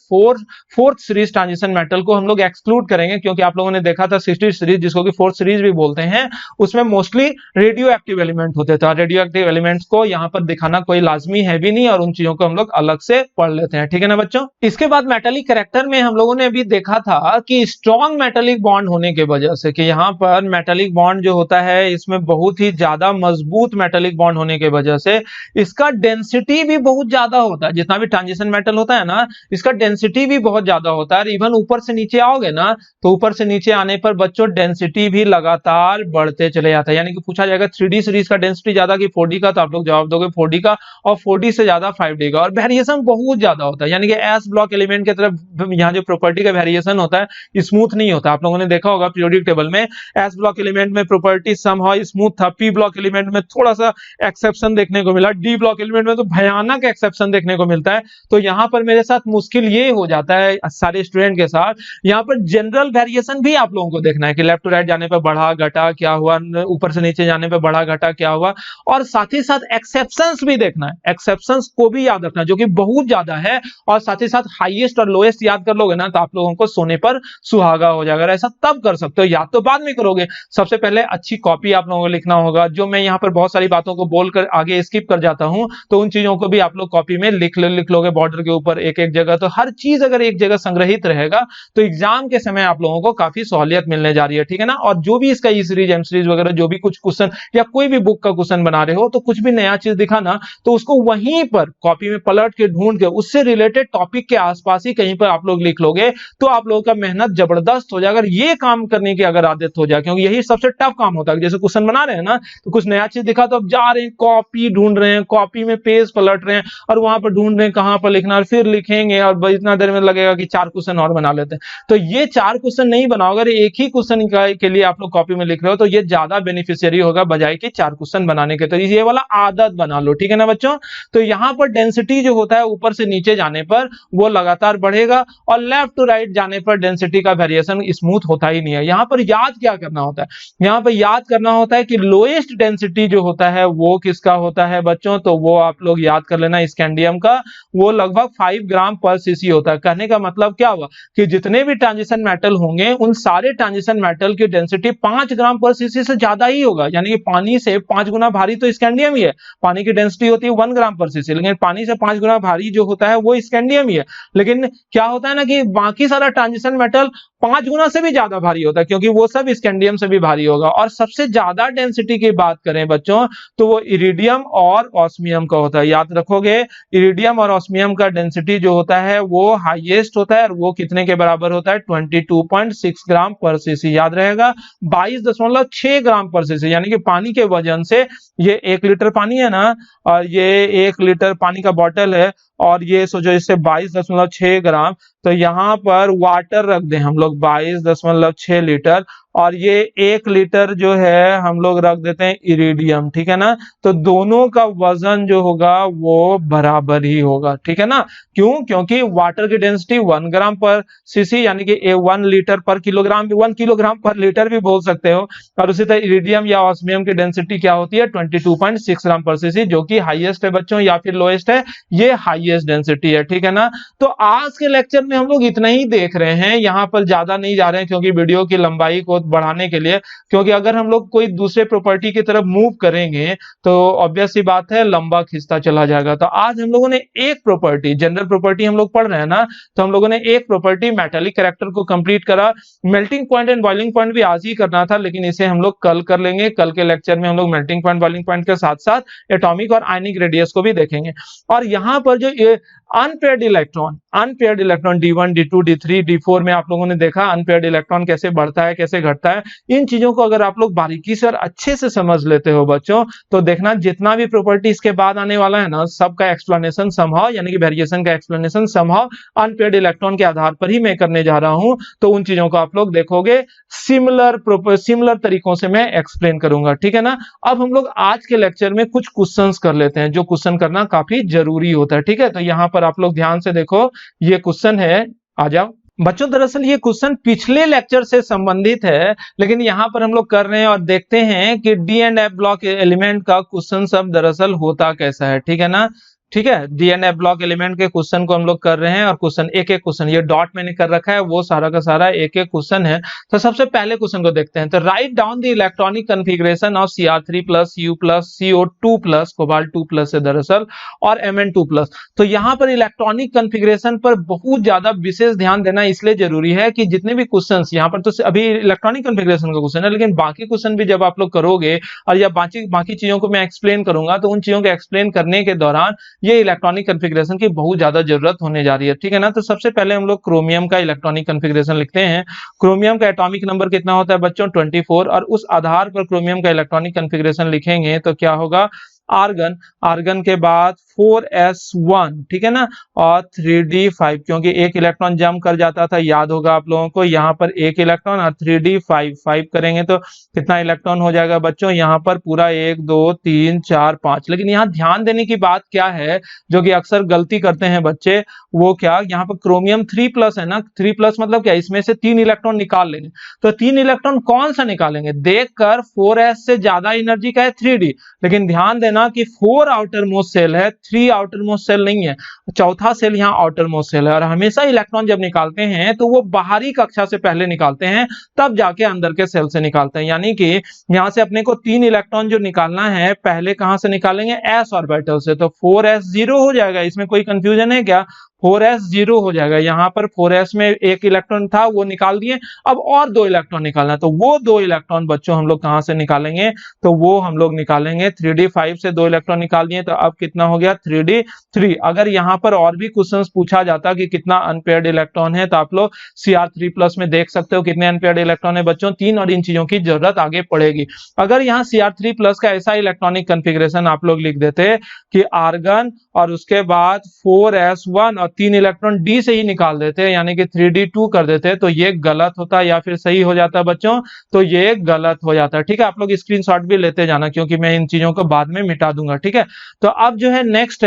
फोर्थ सीरीज ट्रांजिशन मेटल को हम लोग एक्सक्लूड करेंगे, क्योंकि आप लोगों ने देखा था 6D सीरीज, जिसको कि फोर्थ सीरीज भी बोलते हैं, उसमें मोस्टली रेडियो एक्टिव एलिमेंट होते थे। रेडियो एक्टिव एलिमेंट्स को यहाँ पर दिखाना कोई लाजमी है भी नहीं, और उन चीजों को हम लोग अलग से पढ़ लेते हैं, ठीक है ना बच्चों। इसके बाद मेटालिक कैरेक्टर में हम लोगों ने अभी देखा था कि स्ट्रॉन्ग मेटालिक बॉन्ड होने के वजह से, कि यहाँ पर मेटालिक बॉन्ड जो होता है इसमें बहुत ही ज्यादा मजबूत मेटालिक बॉन्ड होने के वजह से इसका डेंसिटी भी बहुत ज्यादा होता है। जितना भी ट्रांजिशन मेटल होता है ना, इसका डेंसिटी भी बहुत ज्यादा होता है। इवन ऊपर से नीचे आओगे ना, तो ऊपर से नीचे आने पर बच्चों डेंसिटी भी लगातार बढ़ते चले जाता है। यानी कि पूछा जाएगा 3D सीरीज का डेंसिटी ज्यादा कि 4D का, तो आप लोग जवाब दोगे 4D का, और 4D से ज्यादा 5D का। और वेरिएशन बहुत ज्यादा होता है, यानी कि एस ब्लॉक एलिमेंट की तरफ यहाँ जो प्रॉपर्टी का वेरिएशन होता है स्मूथ नहीं होता। आप लोगों ने देखा होगा पीरियोडिक टेबल में एस ब्लॉक एलिमेंट में प्रॉपर्टी समहाउ स्मूथ था, पी ब्लॉक एलिमेंट में थोड़ा सा एक्सेप्शन देखने को मिला, डी ब्लॉक एलिमेंट में तो भयानक एक्सेप्शन देखने को मिलता है। तो यहाँ पर मेरे साथ मुश्किल ये हो जाता है है सारे स्टूडेंट के साथ। यहाँ पर जनरल वेरिएशन भी आप लोगों को देखना है कि लेफ्ट टू राइट जाने पर बढ़ा घटा क्या हुआ, ऊपर से नीचे जाने पर बढ़ा घटा क्या हुआ, और साथ ही साथ एक्सेप्शंस भी देखना है। एक्सेप्शंस को भी याद रखना जो कि बहुत ज्यादा है, और साथ ही साथ हाईएस्ट और लोएस्ट याद कर लोगे ना तो आप लोगों को सोने पर सुहागा हो जाएगा। ऐसा तब कर सकते हो, याद तो बाद में करोगे। सबसे पहले अच्छी कॉपी आप लोगों को लिखना होगा। जो मैं यहाँ पर बहुत सारी बातों को बोलकर आगे स्किप कर जाता हूं, तो उन चीजों को भी आप लोग कॉपी में लिख लोगे बॉर्डर के ऊपर एक एक जगह। तो हर चीज अगर एक जगह संग्रहित रहेगा तो एग्जाम के समय आप लोगों को काफी सहूलियत मिलने जा रही है, ठीक है ना। और जो भी इसका ई सीरीज एम सीरीज वगैरह जो भी कुछ क्वेश्चन या कोई भी बुक का क्वेश्चन बना रहे हो, तो कुछ भी नया चीज दिखा ना तो उसको वहीं पर कॉपी में पलट के ढूंढ के उससे रिलेटेड टॉपिक के आसपास ही कहीं पर आप लोग लिख लोगे तो आप लोगों का मेहनत जबरदस्त हो जाएगा। अगर ये काम करने की अगर आदत हो जाए, क्योंकि यही सबसे टफ काम होता है। जैसे क्वेश्चन बना रहे हैं ना, तो कुछ नया चीज दिखा तो अब जा रहे हैं कॉपी ढूंढ रहे हैं, कॉपी में पेज पलट रहे हैं और वहां पर ढूंढ रहे हैं कहां पर लिखना, और फिर लिखेंगे और इतना देर में लगेगा कि 4 क्वेश्चन और बना लेते हैं। तो ये 4 क्वेश्चन नहीं बनाओगे, अगर एक ही क्वेश्चन के लिए आप लोग कॉपी में लिख रहे हो तो ये ज्यादा बेनिफिशियरी होगा बजाय कि 4 क्वेश्चन बनाने के। तो ये वाला आदत बना लो, ठीक है ना बच्चों। तो यहां पर डेंसिटी जो होता है ऊपर से नीचे जाने पर वो लगातार बढ़ेगा, और लेफ्ट टू राइट जाने पर डेंसिटी का वेरिएशन स्मूथ होता ही नहीं है। यहां पर याद क्या करना होता है, यहां पर याद करना होता है कि लोएस्ट डेंसिटी जो होता है वो किसका होता है बच्चों, तो वो आप लोग याद कर लेना स्कैंडियम का। वो लगभग 5 ग्राम पर सीसी होता है। कहने का मतलब क्या हुआ कि जितने भी ट्रांजिशन मेटल होंगे उन सारे ट्रांजिशन मेटल की डेंसिटी 5 ग्राम पर सीसी से ज्यादा ही होगा। यानी कि पानी से 5 गुना भारी तो स्कैंडियम ही है। पानी की डेंसिटी होती है 1 ग्राम पर सीसी, लेकिन पानी से 5 गुना भारी जो होता है वो स्कैंडियम ही है। लेकिन क्या होता है ना कि बाकी सारा ट्रांजिशन मेटल 5 गुना से भी ज्यादा भारी होता है, क्योंकि वो सब स्कैंडियम से भी भारी होगा। और सबसे ज्यादा डेंसिटी की बात करें बच्चों तो वो इरिडियम और ऑस्मियम का होता है। याद रखोगे, इरिडियम और ऑस्मियम का डेंसिटी जो होता है वो हाईएस्ट होता है, और वो कितने के बराबर होता है 22.6 ग्राम पर सीसी। याद रहेगा 22.6 ग्राम पर सीसी। यानी कि पानी के वजन से ये 1 लीटर पानी है ना, और ये 1 लीटर पानी का बॉटल है, और ये सोचो इससे 22.6 ग्राम, तो यहां पर वाटर रख दें हम लोग 22.6 लीटर, और ये 1 लीटर जो है हम लोग रख देते हैं इरिडियम, ठीक है ना। तो दोनों का वजन जो होगा वो बराबर ही होगा, ठीक है ना। क्यों? क्योंकि वाटर की डेंसिटी 1 ग्राम पर सीसी, यानी कि 1 लीटर पर किलोग्राम, 1 किलोग्राम पर लीटर भी बोल सकते हो। और उसी तरह इरिडियम या ऑस्मियम की डेंसिटी क्या होती है 22.6 ग्राम पर सीसी, जो कि हाईएस्ट है बच्चों या फिर लोएस्ट है, ये हाईएस्ट डेंसिटी है, ठीक है ना। तो आज के लेक्चर में हम लोग इतना ही देख रहे हैं, यहां पर ज्यादा नहीं जा रहे हैं क्योंकि वीडियो की लंबाई को बढ़ाने के लिए। क्योंकि अगर हम लोग कोई दूसरे प्रॉपर्टी की तरफ मूव करेंगे तो ऑब्वियस सी बात है लंबा खिंचता चला जाएगा। तो आज हम लोगों ने एक प्रॉपर्टी, जनरल प्रॉपर्टी हम लोग पढ़ रहे हैं ना, तो हम लोगों ने एक प्रॉपर्टी मेटालिक कैरेक्टर को कंप्लीट करा। Melting point and boiling point भी आज ही करना था, लेकिन इसे हम लोग कल कर लेंगे। कल के लेक्चर में हम लोग मेल्टिंग पॉइंट बॉइलिंग पॉइंट के साथ साथ एटॉमिक और आयनिक रेडियस को भी देखेंगे। और यहां पर जो unpaired electron D1 D2 D3 D4 में आप लोगों ने देखा अनपेयर्ड इलेक्ट्रॉन कैसे बढ़ता है कैसे घटता है। इन चीजों को अगर आप लोग बारीकी से और अच्छे से समझ लेते हो बच्चों, तो देखना जितना भी प्रॉपर्टी इसके बाद आने वाला है ना, सबका एक्सप्लेनेशन समहाउ, यानी कि वेरिएशन का एक्सप्लेनेशन समहाउ अनपेयर्ड इलेक्ट्रॉन के आधार पर ही मैं करने जा रहा हूं। तो उन चीजों को आप लोग देखोगे सिमिलर तरीकों से मैं एक्सप्लेन करूंगा, ठीक है ना। अब हम लोग आज के लेक्चर में कुछ क्वेश्चंस कर लेते हैं, जो क्वेश्चन करना काफी जरूरी होता है, ठीक है। तो यहां पर आप लोग ध्यान से देखो, ये क्वेश्चन है, आ जाओ बच्चों। दरअसल ये क्वेश्चन पिछले लेक्चर से संबंधित है, लेकिन यहां पर हम लोग कर रहे हैं और देखते हैं कि D and F block element का क्वेश्चन सब दरअसल होता कैसा है, ठीक है ना। ठीक है, D and F block element के क्वेश्चन को हम लोग कर रहे हैं, और क्वेश्चन एक एक क्वेश्चन ये डॉट मैंने कर रखा है, वो सारा का सारा एक एक क्वेश्चन है। तो सबसे पहले क्वेश्चन को देखते हैं। तो write down the electronic configuration of Cr3 plus U plus CO2 plus cobalt 2 plus है दरअसल, और Mn2 प्लस। तो यहाँ पर इलेक्ट्रॉनिक कॉन्फ़िगरेशन पर बहुत ज्यादा विशेष ध्यान देना इसलिए जरूरी है कि जितने भी क्वेश्चन यहाँ पर, तो अभी इलेक्ट्रॉनिक कॉन्फ़िगरेशन का क्वेश्चन है, लेकिन बाकी क्वेश्चन भी जब आप लोग करोगे और या बाकी चीजों को मैं एक्सप्लेन करूंगा, तो उन चीजों को एक्सप्लेन करने के दौरान ये इलेक्ट्रॉनिक कॉन्फ़िगरेशन की बहुत ज्यादा जरूरत होने जा रही है, ठीक है ना। तो सबसे पहले हम लोग क्रोमियम का इलेक्ट्रॉनिक कॉन्फ़िगरेशन लिखते हैं। क्रोमियम का एटॉमिक नंबर कितना होता है बच्चों 24, और उस आधार पर क्रोमियम का इलेक्ट्रॉनिक कॉन्फ़िगरेशन लिखेंगे तो क्या होगा आर्गन, आर्गन के बाद 4s1, ठीक है ना, और 3d5, क्योंकि एक इलेक्ट्रॉन जंप कर जाता था, याद होगा आप लोगों को, यहाँ पर एक इलेक्ट्रॉन और 3d5 5 करेंगे तो कितना इलेक्ट्रॉन हो जाएगा बच्चों, यहाँ पर पूरा 1 2 3 4 5। लेकिन यहाँ ध्यान देने की बात क्या है, जो कि अक्सर गलती करते हैं बच्चे, वो क्या, यहाँ पर क्रोमियम 3+ है ना, 3+ मतलब क्या, इसमें से 3 इलेक्ट्रॉन निकाल लेंगे। तो 3 इलेक्ट्रॉन कौन सा निकालेंगे, देखकर 4s से ज्यादा एनर्जी का है 3d, लेकिन ध्यान देना कि 4 आउटर मोस्ट सेल है, 3 आउटर मोस्ट सेल नहीं है, चौथा सेल यहाँ आउटर मोस्ट सेल है। और हमेशा इलेक्ट्रॉन जब निकालते हैं तो वो बाहरी कक्षा से पहले निकालते हैं, तब जाके अंदर के सेल से निकालते हैं। यानी कि यहां से अपने को 3 इलेक्ट्रॉन जो निकालना है, पहले कहां से निकालेंगे, s ऑर्बिटल से। तो 4s 0 हो जाएगा, इसमें कोई कंफ्यूजन है क्या, 4s 0 हो जाएगा। यहाँ पर 4s में एक इलेक्ट्रॉन था, वो निकाल दिए, अब और 2 इलेक्ट्रॉन निकालना है, तो वो 2 इलेक्ट्रॉन बच्चों हम लोग कहां से निकालेंगे, तो वो हम लोग निकालेंगे 3d5 से 2 इलेक्ट्रॉन निकाल दिए, तो अब कितना हो गया 3d3। अगर यहाँ पर और भी क्वेश्चंस पूछा जाता कि कितना अनपेयर्ड इलेक्ट्रॉन है, तो आप लोग Cr3+ में देख सकते हो कितने अनपेयर्ड इलेक्ट्रॉन है बच्चों, 3, और इन चीजों की जरूरत आगे पड़ेगी। अगर यहाँ Cr3+ का ऐसा इलेक्ट्रॉनिक कॉन्फ़िगरेशन आप लोग लिख देते कि आर्गन और उसके बाद 4s1 और 3 इलेक्ट्रॉन डी से ही निकाल देते हैं, यानी कि 3d2 कर देते हैं, तो ये गलत होता है या फिर सही हो जाता है बच्चों, तो ये गलत हो जाता है। ठीक है, आप लोग स्क्रीनशॉट भी लेते जाना, क्योंकि मैं इन चीजों को बाद में मिटा दूंगा। ठीक है, तो अब जो है नेक्स्ट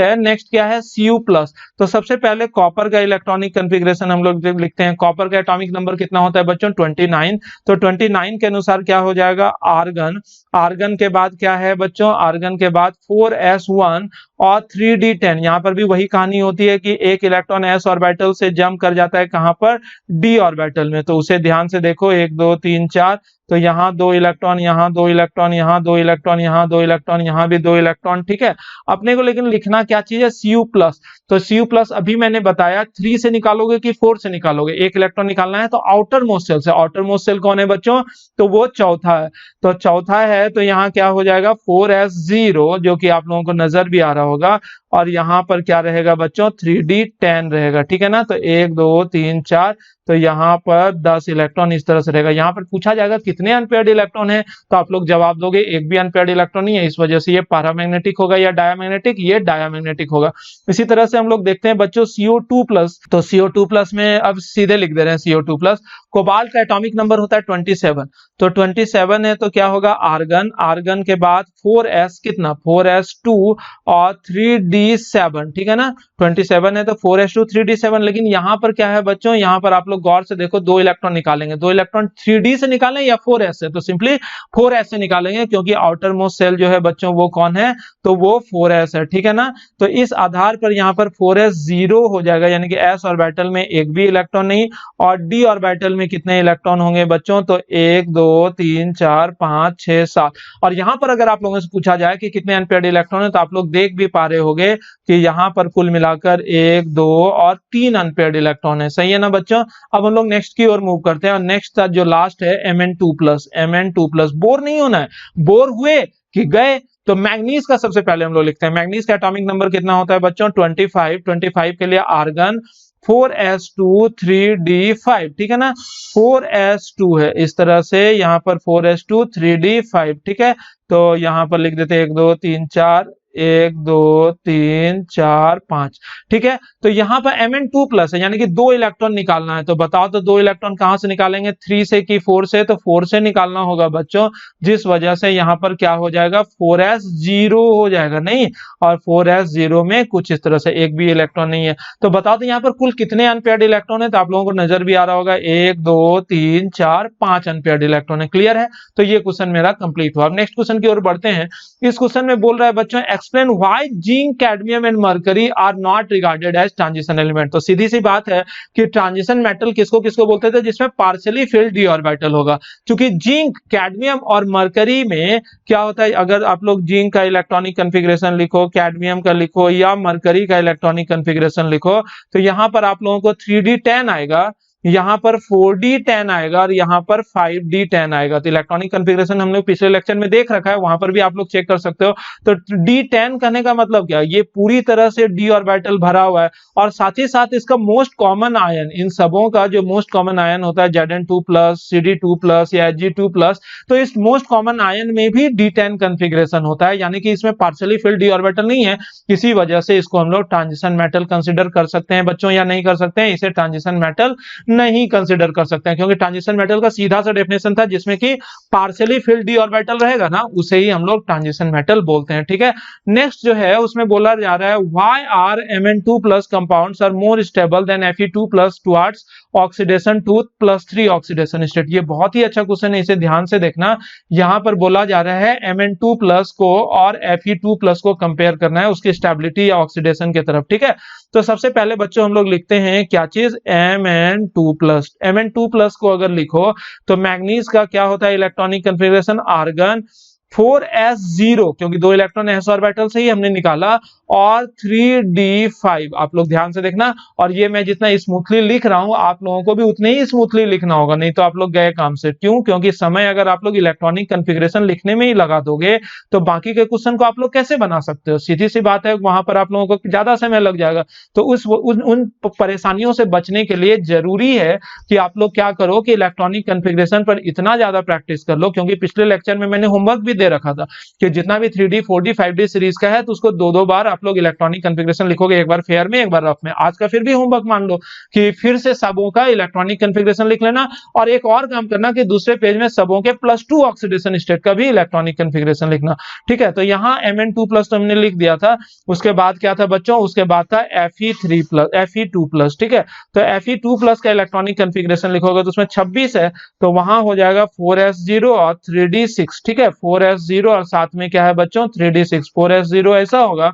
क्या है, Cu+। तो सबसे पहले कॉपर का इलेक्ट्रॉनिक कॉन्फ़िगरेशन हम लोग लिखते हैं। कॉपर का एटॉमिक नंबर कितना होता है बच्चों, 29। तो 29 के अनुसार क्या हो जाएगा, आर्गन, आर्गन के बाद क्या है बच्चों, आर्गन के बाद 4s1 और 3d10। यहां पर भी वही कहानी होती है कि एक इलेक्ट्रॉन s ऑर्बिटल से जंप कर जाता है कहां पर, d ऑर्बिटल में, तो उसे ध्यान से देखो, 1 2 3 4, तो यहाँ 2 इलेक्ट्रॉन, यहाँ 2 इलेक्ट्रॉन, यहाँ 2 इलेक्ट्रॉन, यहाँ 2 इलेक्ट्रॉन, यहाँ भी 2 इलेक्ट्रॉन। ठीक है, अपने को लेकिन लिखना क्या चीज है, Cu+। तो Cu+ अभी मैंने बताया 3 से निकालोगे कि 4 से निकालोगे, एक इलेक्ट्रॉन निकालना है तो आउटर मोस्ट सेल से। आउटर मोस्ट सेल कौन है बच्चों, तो वो चौथा है, तो चौथा है, तो यहाँ क्या हो जाएगा 4s0, जो कि आप लोगों को नजर भी आ रहा होगा, और यहाँ पर क्या रहेगा बच्चों, 3d10 रहेगा। ठीक है ना, तो 1 2 3 4, तो यहाँ पर 10 इलेक्ट्रॉन इस तरह से रहेगा। यहाँ पर पूछा जाएगा कितने अनपेयर्ड इलेक्ट्रॉन है, तो आप लोग जवाब दोगे एक भी अनपेयर्ड इलेक्ट्रॉन नहीं है, इस वजह से ये पैरामैग्नेटिक होगा या डायमैग्नेटिक, ये डायमैग्नेटिक होगा। इसी तरह से हम लोग देखते हैं बच्चों CO2+। तो CO2+ में अब सीधे लिख दे रहे हैं CO2+। कोबाल्ट का एटॉमिक नंबर होता है 27। तो 27 है तो क्या होगा, आर्गन, आर्गन के बाद 4s कितना, 4s2 और 3d7। ठीक है ना, 27 है तो 4s2 3d7। लेकिन यहाँ पर क्या है बच्चों, यहाँ पर आप लोग गौर से देखो, 2 इलेक्ट्रॉन निकालेंगे, 2 इलेक्ट्रॉन 3d से निकालें या 4s से, तो सिंपली 4s से निकालेंगे, क्योंकि आउटर मोस्ट सेल जो है बच्चों वो कौन है, तो वो 4s है। ठीक है ना, तो इस आधार पर यहाँ पर 4s 0 हो जाएगा, यानी कि s ऑर्बिटल में एक भी इलेक्ट्रॉन नहीं, और d ऑर्बिटल में कितने इलेक्ट्रॉन होंगे बच्चों, तो 1 2 3 4 5 6 7। और यहाँ पर अगर आप लोगों से पूछा जाए कि कितने अनपेयर्ड इलेक्ट्रॉन है, तो आप लोग देख भी पा रहे होंगे कि यहाँ पर कुल मिलाकर 1 2 और 3 अनपेयर्ड इलेक्ट्रॉन है। सही है ना बच्चों, अब हम लोग नेक्स्ट की ओर मूव करते हैं, और नेक्स्ट जो लास्ट है Mn2+। Mn2+, बोर नहीं होना है, बोर हुए कि गए। तो मैग्नीज का सबसे पहले हम लोग लिखते हैं, मैग्नीज का एटॉमिक नंबर कितना होता है बच्चों, 25। 25 के लिए आर्गन, 4s2 3d5। ठीक है ना, 4s2 है, इस तरह से यहाँ पर 4s2 3d5। ठीक है, तो यहाँ पर लिख देते 1 2 3 4, 1 2 3 4 5। ठीक है, तो यहाँ पर Mn2+ है, यानी कि 2 इलेक्ट्रॉन निकालना है। तो बताओ तो 2 इलेक्ट्रॉन कहां से निकालेंगे, 3 से कि 4 से, तो 4 से निकालना होगा बच्चों, जिस वजह से यहाँ पर क्या हो जाएगा, 4s 0 हो जाएगा, नहीं, और 4s 0 में कुछ इस तरह से एक भी इलेक्ट्रॉन नहीं है। तो बताओ तो यहाँ पर कुल कितने अनपेयर्ड इलेक्ट्रॉन है, तो आप लोगों को नजर भी आ रहा होगा, 1 2 3 4 5 अनपेयर्ड इलेक्ट्रॉन है। क्लियर है, तो ये क्वेश्चन मेरा कंप्लीट हुआ। अब नेक्स्ट क्वेश्चन की ओर बढ़ते हैं। इस क्वेश्चन में बोल रहा है बच्चों, explain why zinc, cadmium and mercury are not regarded as transition element. तो सीधी सी बात है कि ट्रांजिशन मेटल किसको किसको बोलते थे, जिसमें पार्शियली फिल्ड डी ऑर्बिटल होगा। क्योंकि जिंक, कैडमियम और मरकरी में क्या होता है, अगर आप लोग जिंक का इलेक्ट्रॉनिक कॉन्फ़िगरेशन लिखो, कैडमियम का लिखो या मरकरी का इलेक्ट्रॉनिक कॉन्फ़िगरेशन लिखो, तो यहां पर आप लोगों को 3d10 आएगा, यहाँ पर 4d10 आएगा और यहाँ पर 5d10 आएगा। तो इलेक्ट्रॉनिक कॉन्फ़िगरेशन हमने पिछले लेक्चर में देख रखा है, वहां पर भी आप लोग चेक कर सकते हो। तो d10 कहने का मतलब क्या, ये पूरी तरह से d ऑर्बिटल भरा हुआ है और साथ ही साथ इसका मोस्ट कॉमन आयन, इन सबों का जो मोस्ट कॉमन आयन होता है Zn2+, Cd2+ या Hg2+, तो इस मोस्ट कॉमन आयन में भी d10 कॉन्फ़िगरेशन होता है, यानी कि इसमें पार्शियली फिल्ड d ऑर्बिटल नहीं है। इसी वजह से इसको हम लोग ट्रांजिशन मेटल कंसीडर कर सकते हैं बच्चों, या नहीं कर सकते हैं, इसे ट्रांजिशन मेटल नहीं कंसीडर कर सकते हैं, क्योंकि ट्रांजिशन मेटल का सीधा सा डेफिनेशन था जिसमें कि पार्शियली फिल्ड d ऑर्बिटल रहेगा ना, उसे ही हम लोग ट्रांजिशन मेटल बोलते हैं। ठीक है, नेक्स्ट जो है उसमें बोला जा रहा है why are Mn2+ compounds are more stable than Fe2+ towards oxidation to +3 oxidation state। ये बहुत ही अच्छा क्वेश्चन है, इसे ध्यान से देखना। यहां पर बोला जा रहा है Mn2+ को और Fe2+ को कंपेयर करना है उसकी स्टेबिलिटी या ऑक्सीडेशन की तरफ। ठीक है, तो सबसे पहले बच्चों हम लोग लिखते हैं क्या चीज, Mn2+। Mn2+ को अगर लिखो तो मैग्नीज का क्या होता है इलेक्ट्रॉनिक कॉन्फ़िगरेशन, आर्गन 4s0, क्योंकि 2 इलेक्ट्रॉन s ऑर्बिटल से ही हमने निकाला, और 3d5। आप लोग ध्यान से देखना, और ये मैं जितना स्मूथली लिख रहा हूं आप लोगों को भी उतने ही स्मूथली लिखना होगा, नहीं तो आप लोग गए काम से। क्यों, क्योंकि समय अगर आप लोग इलेक्ट्रॉनिक कॉन्फ़िगरेशन लिखने में ही लगा दोगे तो बाकी के क्वेश्चन को आप लोग कैसे बना सकते हो, सीधी सी बात है, वहां पर आप लोगों को ज्यादा समय लग जाएगा। तो उन परेशानियों से बचने के लिए जरूरी है कि आप लोग क्या करो कि इलेक्ट्रॉनिक कॉन्फ़िगरेशन पर इतना ज्यादा प्रैक्टिस कर लो, क्योंकि पिछले लेक्चर में मैंने होमवर्क भी दे रखा था कि जितना भी 3D 4D 5D सीरीज का है तो उसको 2-2 बार आप लोग इलेक्ट्रॉनिक कॉन्फ़िगरेशन लिखोगे, एक बार फेयर में एक बार रफ में। आज का फिर भी होमवर्क मान लो कि फिर से सबों का इलेक्ट्रॉनिक कॉन्फ़िगरेशन लिख लेना, और एक और काम करना कि दूसरे पेज में सबों के +2 ऑक्सीडेशन स्टेट का भी इलेक्ट्रॉनिक कॉन्फ़िगरेशन लिखना। ठीक है, तो यहाँ Mn2+ तो हमने लिख दिया था, उसके बाद क्या था बच्चों, उसके बाद था Fe2+। ठीक है, तो Fe2+ का इलेक्ट्रॉनिक कॉन्फ़िगरेशन लिखोगे तो उसमें 26 है, तो वहां हो जाएगा 4s0 और 3d6। ठीक है, 4s0 और साथ में क्या है बच्चों, 3d6। 4s0 ऐसा होगा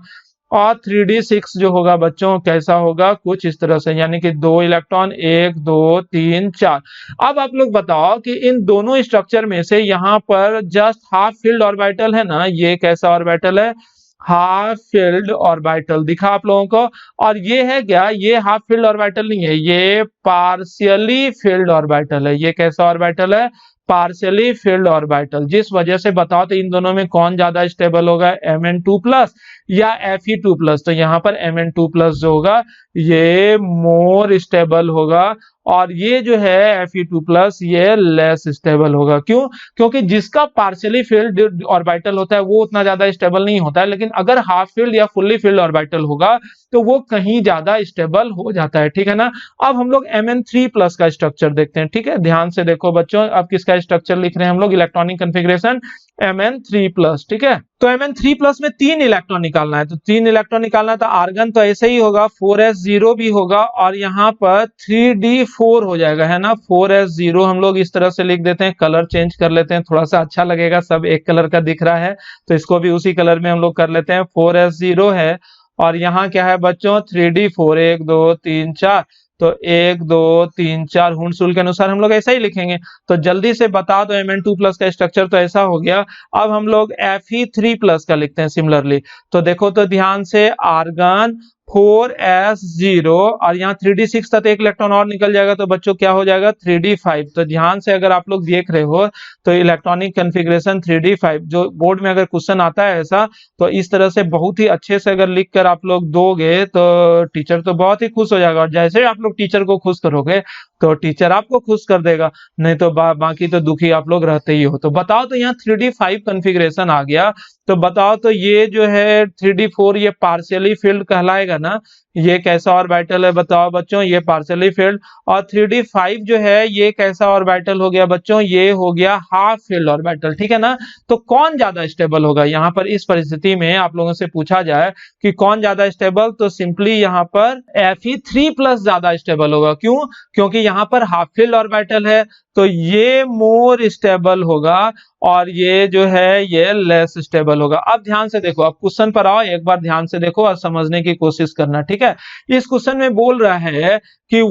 और 3d6 जो होगा बच्चों कैसा होगा, कुछ इस तरह से, यानी कि 2 इलेक्ट्रॉन, 1 2 3 4। अब आप लोग बताओ कि इन दोनों स्ट्रक्चर में से यहाँ पर जस्ट हाफ फील्ड ऑर्बिटल है ना, ये कैसा ऑर्बिटल है, हाफ फील्ड ऑर्बिटल दिखा आप लोगों को, और ये है क्या, ये हाफ फील्ड ऑर्बिटल नहीं है, ये पार्शियली फील्ड ऑर्बिटल है। ये कैसा ऑर्बिटल है, पार्शियली फील्ड ऑर्बिटल। जिस वजह से बताओ तो इन दोनों में कौन ज्यादा स्टेबल होगा, Mn2+ या Fe2+। तो यहाँ पर Mn2+ जो होगा ये मोर स्टेबल होगा, और ये जो है Fe2+ ये लेस स्टेबल होगा। क्यों, क्योंकि जिसका पार्शियली फील्ड ऑर्बिटल होता है वो उतना ज्यादा स्टेबल नहीं होता है, लेकिन अगर हाफ फील्ड या फुल्ली फील्ड ऑर्बिटल होगा तो वो कहीं ज्यादा स्टेबल हो जाता है। ठीक है ना, अब हम लोग Mn3+ का स्ट्रक्चर देखते हैं। ठीक है, ध्यान से देखो बच्चों, अब किसका स्ट्रक्चर लिख रहे हैं हम लोग, इलेक्ट्रॉनिक कॉन्फ़िगरेशन Mn3+। ठीक है, तो Mn3+ में 3 इलेक्ट्रॉन निकालना है, तो 3 इलेक्ट्रॉन निकालना है, तो आर्गन तो ऐसे ही होगा, 4s0 भी होगा, और यहाँ पर 3d4 हो जाएगा, है ना। 4s0 हम लोग इस तरह से लिख देते हैं, कलर चेंज कर लेते हैं, थोड़ा सा अच्छा लगेगा, सब एक कलर का दिख रहा है तो इसको भी उसी कलर में हम लोग कर लेते हैं। 4s0 है, और यहाँ क्या है बच्चों, 3d4, 1 2 3 4, तो 1 2 3 4 हुंडशुल के अनुसार हम लोग ऐसा ही लिखेंगे। तो जल्दी से बता दो, Mn2+ का स्ट्रक्चर तो ऐसा हो गया। अब हम लोग Fe3+ का लिखते हैं सिमिलरली। तो देखो तो ध्यान से, आर्गन 4s0 और यहाँ 3d6 तक एक इलेक्ट्रॉन और निकल जाएगा, तो बच्चों क्या हो जाएगा, 3d5। तो ध्यान से अगर आप लोग देख रहे हो तो इलेक्ट्रॉनिक कॉन्फ़िगरेशन 3d5, जो बोर्ड में अगर क्वेश्चन आता है ऐसा, तो इस तरह से बहुत ही अच्छे से अगर लिख कर आप लोग दोगे तो टीचर तो बहुत ही खुश हो जाएगा, और जैसे आप लोग टीचर को खुश करोगे तो टीचर आपको खुश कर देगा, नहीं तो बाकी तो दुखी आप लोग रहते ही हो। तो बताओ तो यहाँ 3d5 कॉन्फ़िगरेशन आ गया, तो बताओ तो ये जो है 3d4 ये पार्शियली फील्ड कहलाएगा ना, ये कैसा ऑर्बिटल है बताओ बच्चों, ये पार्शियली फील्ड। और 3d5 जो है ये कैसा ऑर्बिटल हो गया बच्चों, ये हो गया हाफ फील्ड ऑर्बिटल। ठीक है ना, तो कौन ज्यादा स्टेबल होगा यहाँ पर, इस परिस्थिति में आप लोगों से पूछा जाए कि कौन ज्यादा स्टेबल, तो सिंपली यहाँ पर Fe3+ ज्यादा स्टेबल होगा। क्यों, क्योंकि यहाँ पर हाफ फील्ड ऑर्बिटल है, तो ये मोर स्टेबल होगा, और ये जो है ये लेस स्टेबल होगा। अब ध्यान से देखो, अब क्वेश्चन पर आओ, एक बार ध्यान से देखो और समझने की कोशिश करना। ठीक है, इस क्वेश्चन में बोल रहा है कि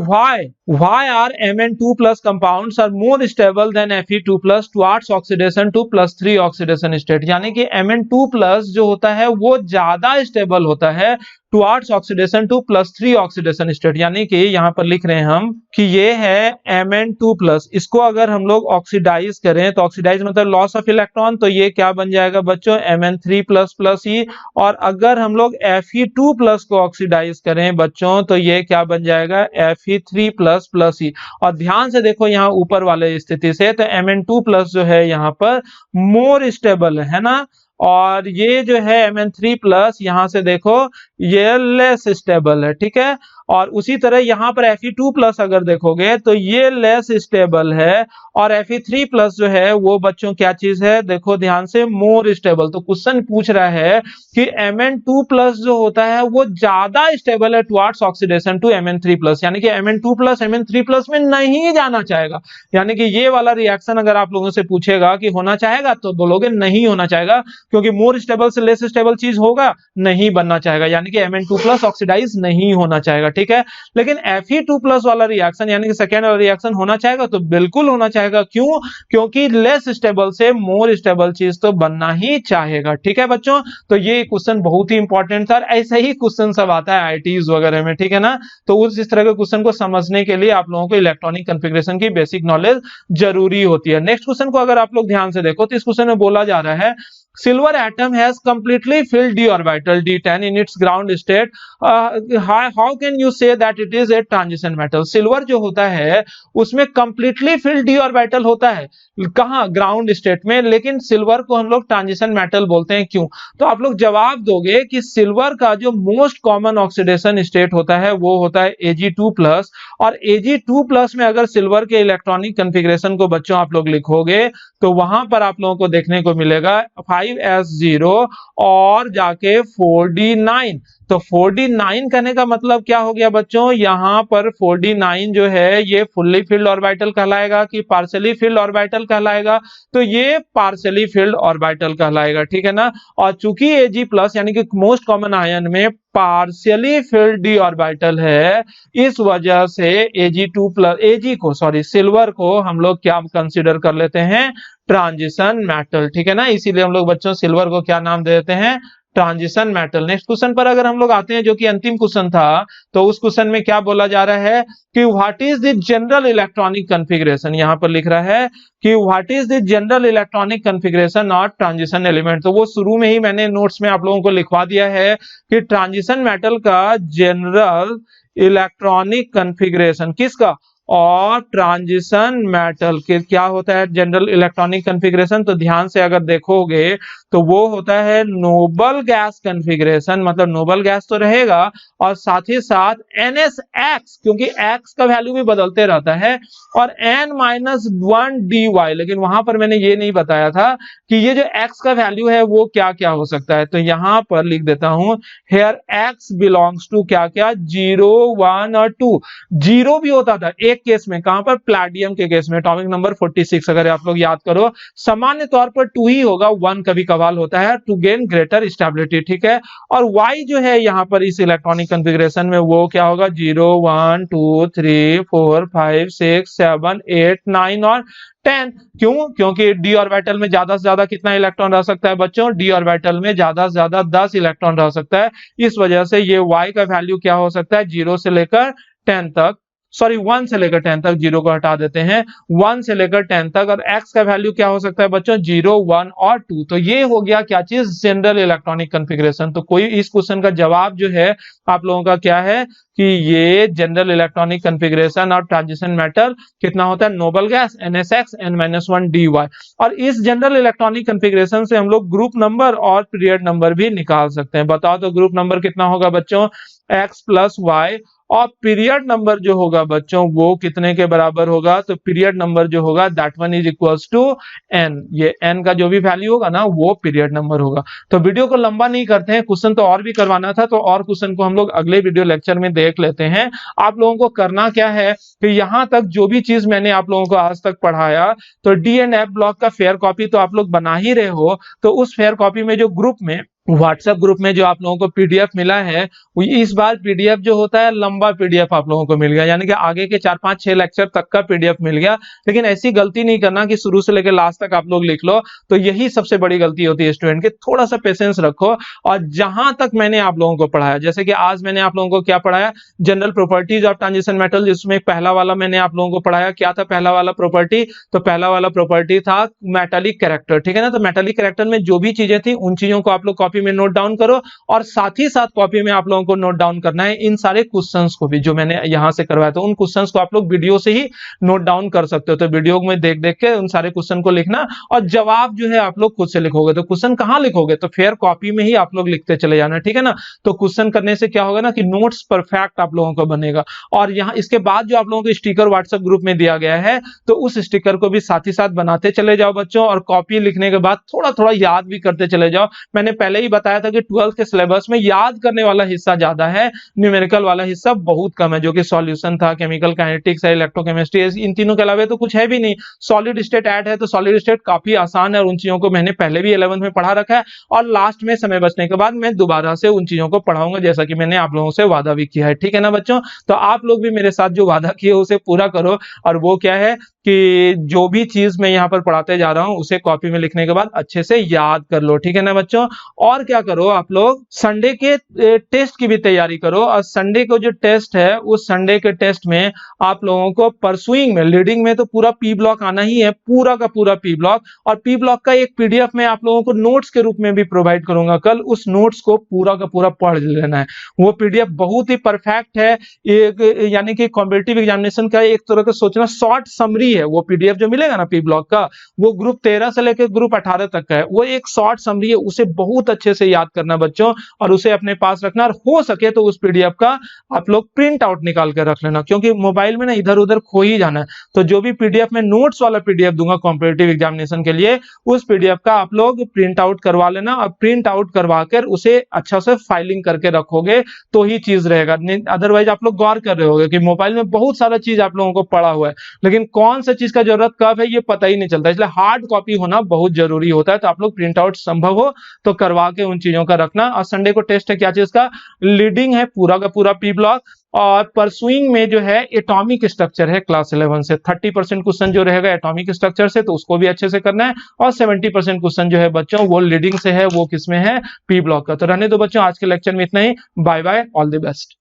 why are Mn2+ compounds are more stable than Fe2+ towards oxidation to +3 oxidation state। यानी कि Mn2+ जो होता है वो ज्यादा स्टेबल होता है towards oxidation to +3 oxidation state, यानी कि यहाँ पर लिख रहे हैं हम कि ये है Mn2+, इसको अगर हम लोग ऑक्सीडाइज करें तो ऑक्सीडाइज मतलब लॉस ऑफ इलेक्ट्रॉन, तो ये क्या बन जाएगा बच्चों Mn3++ और अगर हम लोग Fe2+ को ऑक्सीडाइज करें बच्चों तो ये क्या बन जाएगा Fe3++ और ध्यान से देखो यहाँ ऊपर वाले स्थिति से तो Mn2+ जो है यहाँ पर मोर स्टेबल है ना, और ये जो है Mn3+ यहां से देखो ये लेस स्टेबल है, ठीक है। और उसी तरह यहाँ पर Fe2+ अगर देखोगे तो ये लेस स्टेबल है और Fe3+ जो है वो बच्चों क्या चीज है, देखो ध्यान से, मोर स्टेबल। तो क्वेश्चन पूछ रहा है कि Mn2+ जो होता है वो ज्यादा स्टेबल है टुवर्ड्स ऑक्सीडेशन टू Mn3+, यानी कि Mn2+ Mn3+ में नहीं जाना चाहेगा, यानी कि ये वाला रिएक्शन अगर आप लोगों से पूछेगा कि होना चाहेगा तो बोलोगे नहीं होना चाहेगा, क्योंकि मोर स्टेबल से लेस स्टेबल चीज होगा, नहीं बनना चाहेगा, यानी कि Mn2+ ऑक्सीडाइज नहीं होना चाहेगा, ठीक है। लेकिन Fe2+ वाला रिएक्शन यानी कि सेकेंड वाला रिएक्शन होना चाहेगा तो बिल्कुल होना चाहेगा, क्यों, क्योंकि लेस स्टेबल से मोर स्टेबल चीज तो बनना ही चाहेगा, ठीक है बच्चों। तो ये क्वेश्चन बहुत ही इंपॉर्टेंट था, ऐसे ही क्वेश्चन सब आता है आईटीज वगैरह में, ठीक है ना। तो उस इस तरह के क्वेश्चन को समझने के लिए आप लोगों को इलेक्ट्रॉनिक कॉन्फ़िगरेशन की बेसिक नॉलेज जरूरी होती है। नेक्स्ट क्वेश्चन को अगर आप लोग ध्यान से देखो तो इस क्वेश्चन में बोला जा रहा है silver atom has completely filled d orbital d10 in its ground state. How can you say that it is a transition metal? Silver जो होता है उसमें completely filled d orbital होता है, कहाँ, ग्राउंड स्टेट में, लेकिन सिल्वर को हम लोग ट्रांजिशन मेटल बोलते हैं, क्यों? तो आप लोग जवाब दोगे कि सिल्वर का जो मोस्ट कॉमन ऑक्सीडेशन स्टेट होता है वो होता है Ag2+, और Ag2+ में अगर सिल्वर के इलेक्ट्रॉनिक कॉन्फ़िगरेशन को बच्चों आप लोग लिखोगे तो वहां पर आप लोगों को देखने को मिलेगा 5s0 और जाके 4d9। तो 4d9 कहने का मतलब क्या हो गया बच्चों, यहां पर 4d9 जो है ये फुल्ली फिल्ड ऑर्बिटल कहलाएगा कि पार्शियली फिल्ड ऑर्बिटल कहलाएगा, तो ये पार्शियली फिल्ड ऑर्बिटल कहलाएगा, ठीक है ना। और चूंकि Ag+ यानी कि मोस्ट कॉमन आयन में पार्शियली फिल्ड d ऑर्बिटल है, इस वजह से सिल्वर को हम लोग क्या कंसीडर कर लेते हैं, ट्रांजिशन मेटल, ठीक है ना। इसीलिए हम लोग बच्चों सिल्वर को क्या नाम दे देते हैं, ट्रांजिशन मेटल। नेक्स्ट क्वेश्चन पर अगर हम लोग आते हैं जो कि अंतिम क्वेश्चन था, तो उस क्वेश्चन में क्या बोला जा रहा है कि what is the general electronic configuration, यहां पर लिख रहा है कि what is the general electronic configuration of transition element. तो वो शुरू में ही मैंने नोट्स में आप लोगों को लिखवा दिया है कि ट्रांजिशन मेटल का जनरल इलेक्ट्रॉनिक कॉन्फ़िगरेशन किसका, और ट्रांजिशन मेटल के क्या होता है जनरल इलेक्ट्रॉनिक कॉन्फ़िगरेशन, तो ध्यान से अगर देखोगे तो वो होता है नोबल गैस कॉन्फ़िगरेशन, मतलब नोबल गैस तो रहेगा और साथ ही साथ NSX, क्योंकि X का वैल्यू भी बदलते रहता है, और N-1dy, लेकिन वहां पर मैंने ये नहीं बताया था कि ये जो X का वैल्यू है वो क्या क्या हो सकता है। तो यहां पर लिख देता हूं, हेयर X बिलोंग्स टू क्या क्या, 0, 1 और 2। 0 भी होता था एक केस में, कहां पर, प्लैटिनम के केस में, एटॉमिक नंबर 46, अगर आप लोग याद करो। सामान्य तौर पर 2 ही होगा, 1 कभी कभार होता है, टू गेन ग्रेटर स्टेबिलिटी, ठीक है। और Y जो है यहाँ पर इस इलेक्ट्रॉनिक कॉन्फ़िगरेशन में वो क्या होगा, 0, 1, 2, 3, 4, 5, 6, 7, 8, 9 और 10। क्यों, क्योंकि d ऑर्बिटल में ज्यादा से ज्यादा कितना इलेक्ट्रॉन रह सकता है बच्चों, d ऑर्बिटल में ज्यादा से ज्यादा 10 इलेक्ट्रॉन रह सकता है। इस वजह से ये Y का वैल्यू क्या हो सकता है, 0 से लेकर 10 तक, सॉरी 1 से लेकर 10 तक, 0 को हटा देते हैं, 1 से लेकर 10 तक। और X का वैल्यू क्या हो सकता है बच्चों, 0, 1 और 2। तो ये हो गया क्या चीज, जनरल इलेक्ट्रॉनिक कॉन्फ़िगरेशन। तो कोई इस क्वेश्चन का जवाब जो है आप लोगों का क्या है कि ये जनरल इलेक्ट्रॉनिक कॉन्फ़िगरेशन और ट्रांजिशन मेटल कितना होता है, नोबल गैस NSX N-1dy। और इस जनरल इलेक्ट्रॉनिक कॉन्फ़िगरेशन से हम लोग ग्रुप नंबर और पीरियड नंबर भी निकाल सकते हैं। बताओ तो ग्रुप नंबर कितना होगा बच्चों, X + Y, और पीरियड नंबर जो होगा बच्चों वो कितने के बराबर होगा, तो पीरियड नंबर जो होगा that one is equals to n, ये n का जो भी वैल्यू होगा ना वो पीरियड नंबर होगा। तो वीडियो को लंबा नहीं करते हैं, क्वेश्चन तो और भी करवाना था, तो और क्वेश्चन को हम लोग अगले वीडियो लेक्चर में देख लेते हैं। आप लोगों को करना क्या है कि यहाँ तक जो भी चीज मैंने आप लोगों को आज तक पढ़ाया, तो D एंड F ब्लॉक का फेयर कॉपी तो आप लोग बना ही रहे हो, तो उस फेयर कॉपी में जो ग्रुप में व्हाट्सएप ग्रुप में जो आप लोगों को पीडीएफ मिला है, इस बार पीडीएफ जो होता है लंबा पीडीएफ आप लोगों को मिल गया, यानी कि आगे के 4-5-6 लेक्चर तक का पीडीएफ मिल गया। लेकिन ऐसी गलती नहीं करना कि शुरू से लेकर लास्ट तक आप लोग लिख लो, तो यही सबसे बड़ी गलती होती है स्टूडेंट की। थोड़ा सा पेशेंस रखो और जहां तक मैंने आप लोगों को पढ़ाया, जैसे कि आज मैंने आप लोगों को क्या पढ़ाया, general properties of transition metal, जिसमें पहला वाला मैंने आप लोगों को पढ़ाया। क्या था पहला वाला प्रॉपर्टी? तो पहला वाला प्रॉपर्टी था मेटालिक कैरेक्टर, ठीक है ना। तो मेटालिक कैरेक्टर में जो भी चीजें थी उन चीजों को आप लोग कॉपी में नोट डाउन करो, और साथ ही साथ कॉपी में आप लोगों को नोट डाउन करना है इन सारे क्वेश्चंस को भी जो मैंने यहां से करवाया था। उन क्वेश्चंस को आप लोग वीडियो से ही नोट डाउन कर सकते हो, तो वीडियो में देख देख के उन सारे क्वेश्चन को लिखना, और जवाब जो है आप लोग खुद से लिखोगे। तो क्वेश्चन कहां लिखोगे? तो फेयर कॉपी में ही आप लोग लिखते चले जाना, ठीक है ना। तो क्वेश्चन करने से क्या होगा ना कि नोट्स परफेक्ट आप लोगों को बनेगा। और यहाँ इसके बाद जो आप लोगों को स्टिकर व्हाट्सएप ग्रुप में दिया गया है, तो उस स्टिकर को भी साथ ही साथ बनाते चले जाओ बच्चों, और कॉपी लिखने के बाद थोड़ा थोड़ा याद भी करते चले जाओ। मैंने पहले ही बताया था कि 12th के सिलेबस में याद करने वाला हिस्सा ज्यादा है, न्यूमेरिकल वाला हिस्सा बहुत कम है, जो कि सॉल्यूशन था, केमिकल काइनेटिक्स है, इलेक्ट्रोकेमिस्ट्री, इन तीनों के अलावा तो कुछ है भी नहीं। सॉलिड स्टेट ऐड है, तो सॉलिड स्टेट काफी आसान है और उन चीजों को मैंने पहले भी 11th में पढ़ा रखा है, और लास्ट में समय बचने के बाद मैं दोबारा से उन चीजों को पढ़ाऊंगा, जैसा कि मैंने आप लोगों से वादा भी किया है, ठीक है ना बच्चों। तो आप लोग भी मेरे साथ जो वादा किए उसे पूरा करो, और वो क्या है कि जो भी चीज मैं यहाँ पर पढ़ाते जा रहा हूं उसे कॉपी में लिखने के बाद अच्छे से याद कर लो, ठीक है ना बच्चों। और क्या करो, आप लोग संडे के टेस्ट की भी तैयारी करो, और संडे को जो टेस्ट है उस संडे के टेस्ट में आप लोगों को परसुइंग में, लीडिंग में तो पूरा पी ब्लॉक आना ही है, पूरा का पूरा पी ब्लॉक, और पी ब्लॉक का एक पीडीएफ में आप लोगों को नोट्स के रूप में भी प्रोवाइड करूंगा कल। उस नोट्स को पूरा का पूरा पढ़ लेना है। वो पीडीएफ बहुत ही परफेक्ट है, यानी कि कॉम्पिटिटिव एग्जामिनेशन का एक तरह का सोचना शॉर्ट समरी है। वो पीडीएफ जो मिलेगा ना पी ब्लॉक का, वो ग्रुप 13 से लेकर ग्रुप 18 तक का है, वो एक शॉर्ट समरी है। उसे बहुत अच्छे से याद करना बच्चों, और उसे अपने पास रखना, और हो सके तो उस पीडीएफ का आप लोग प्रिंट आउट निकाल कर रख लेना, क्योंकि मोबाइल में ना इधर उधर खो ही जाना है। तो जो भी पीडीएफ में नोट्स वाला पीडीएफ दूंगा कॉम्पिटिटिव एग्जामिनेशन के लिए, उस पीडीएफ का आप लोग प्रिंट आउट करवा लेना, और प्रिंट आउट करवा कर उसे अच्छा से फाइलिंग करके रखोगे तो ही चीज रहेगा। अदरवाइज आप लोग गौर कर रहे होगे कि मोबाइल में बहुत सारा चीज आप लोगों को पड़ा हुआ है, लेकिन कौन सा चीज का जरूरत कब है ये पता ही नहीं चलता। इसलिए हार्ड कॉपी होना बहुत जरूरी होता है। तो आप लोग प्रिंट आउट संभव हो तो करवा के उन चीजों का रखना। और संडे को टेस्ट है क्या चीज का? लीडिंग है पूरा का पूरा पी ब्लॉक, और परसुइंग में जो है एटॉमिक स्ट्रक्चर है क्लास 11 से। 30% क्वेश्चन जो रहेगा एटॉमिक स्ट्रक्चर से, तो उसको भी अच्छे से करना है, और 70% क्वेश्चन जो है बच्चों वो लीडिंग से है, वो किसमें है? पी ब्लॉक का। तो रहने दो बच्चों, आज के लेक्चर में इतना ही। Bye bye, all the best.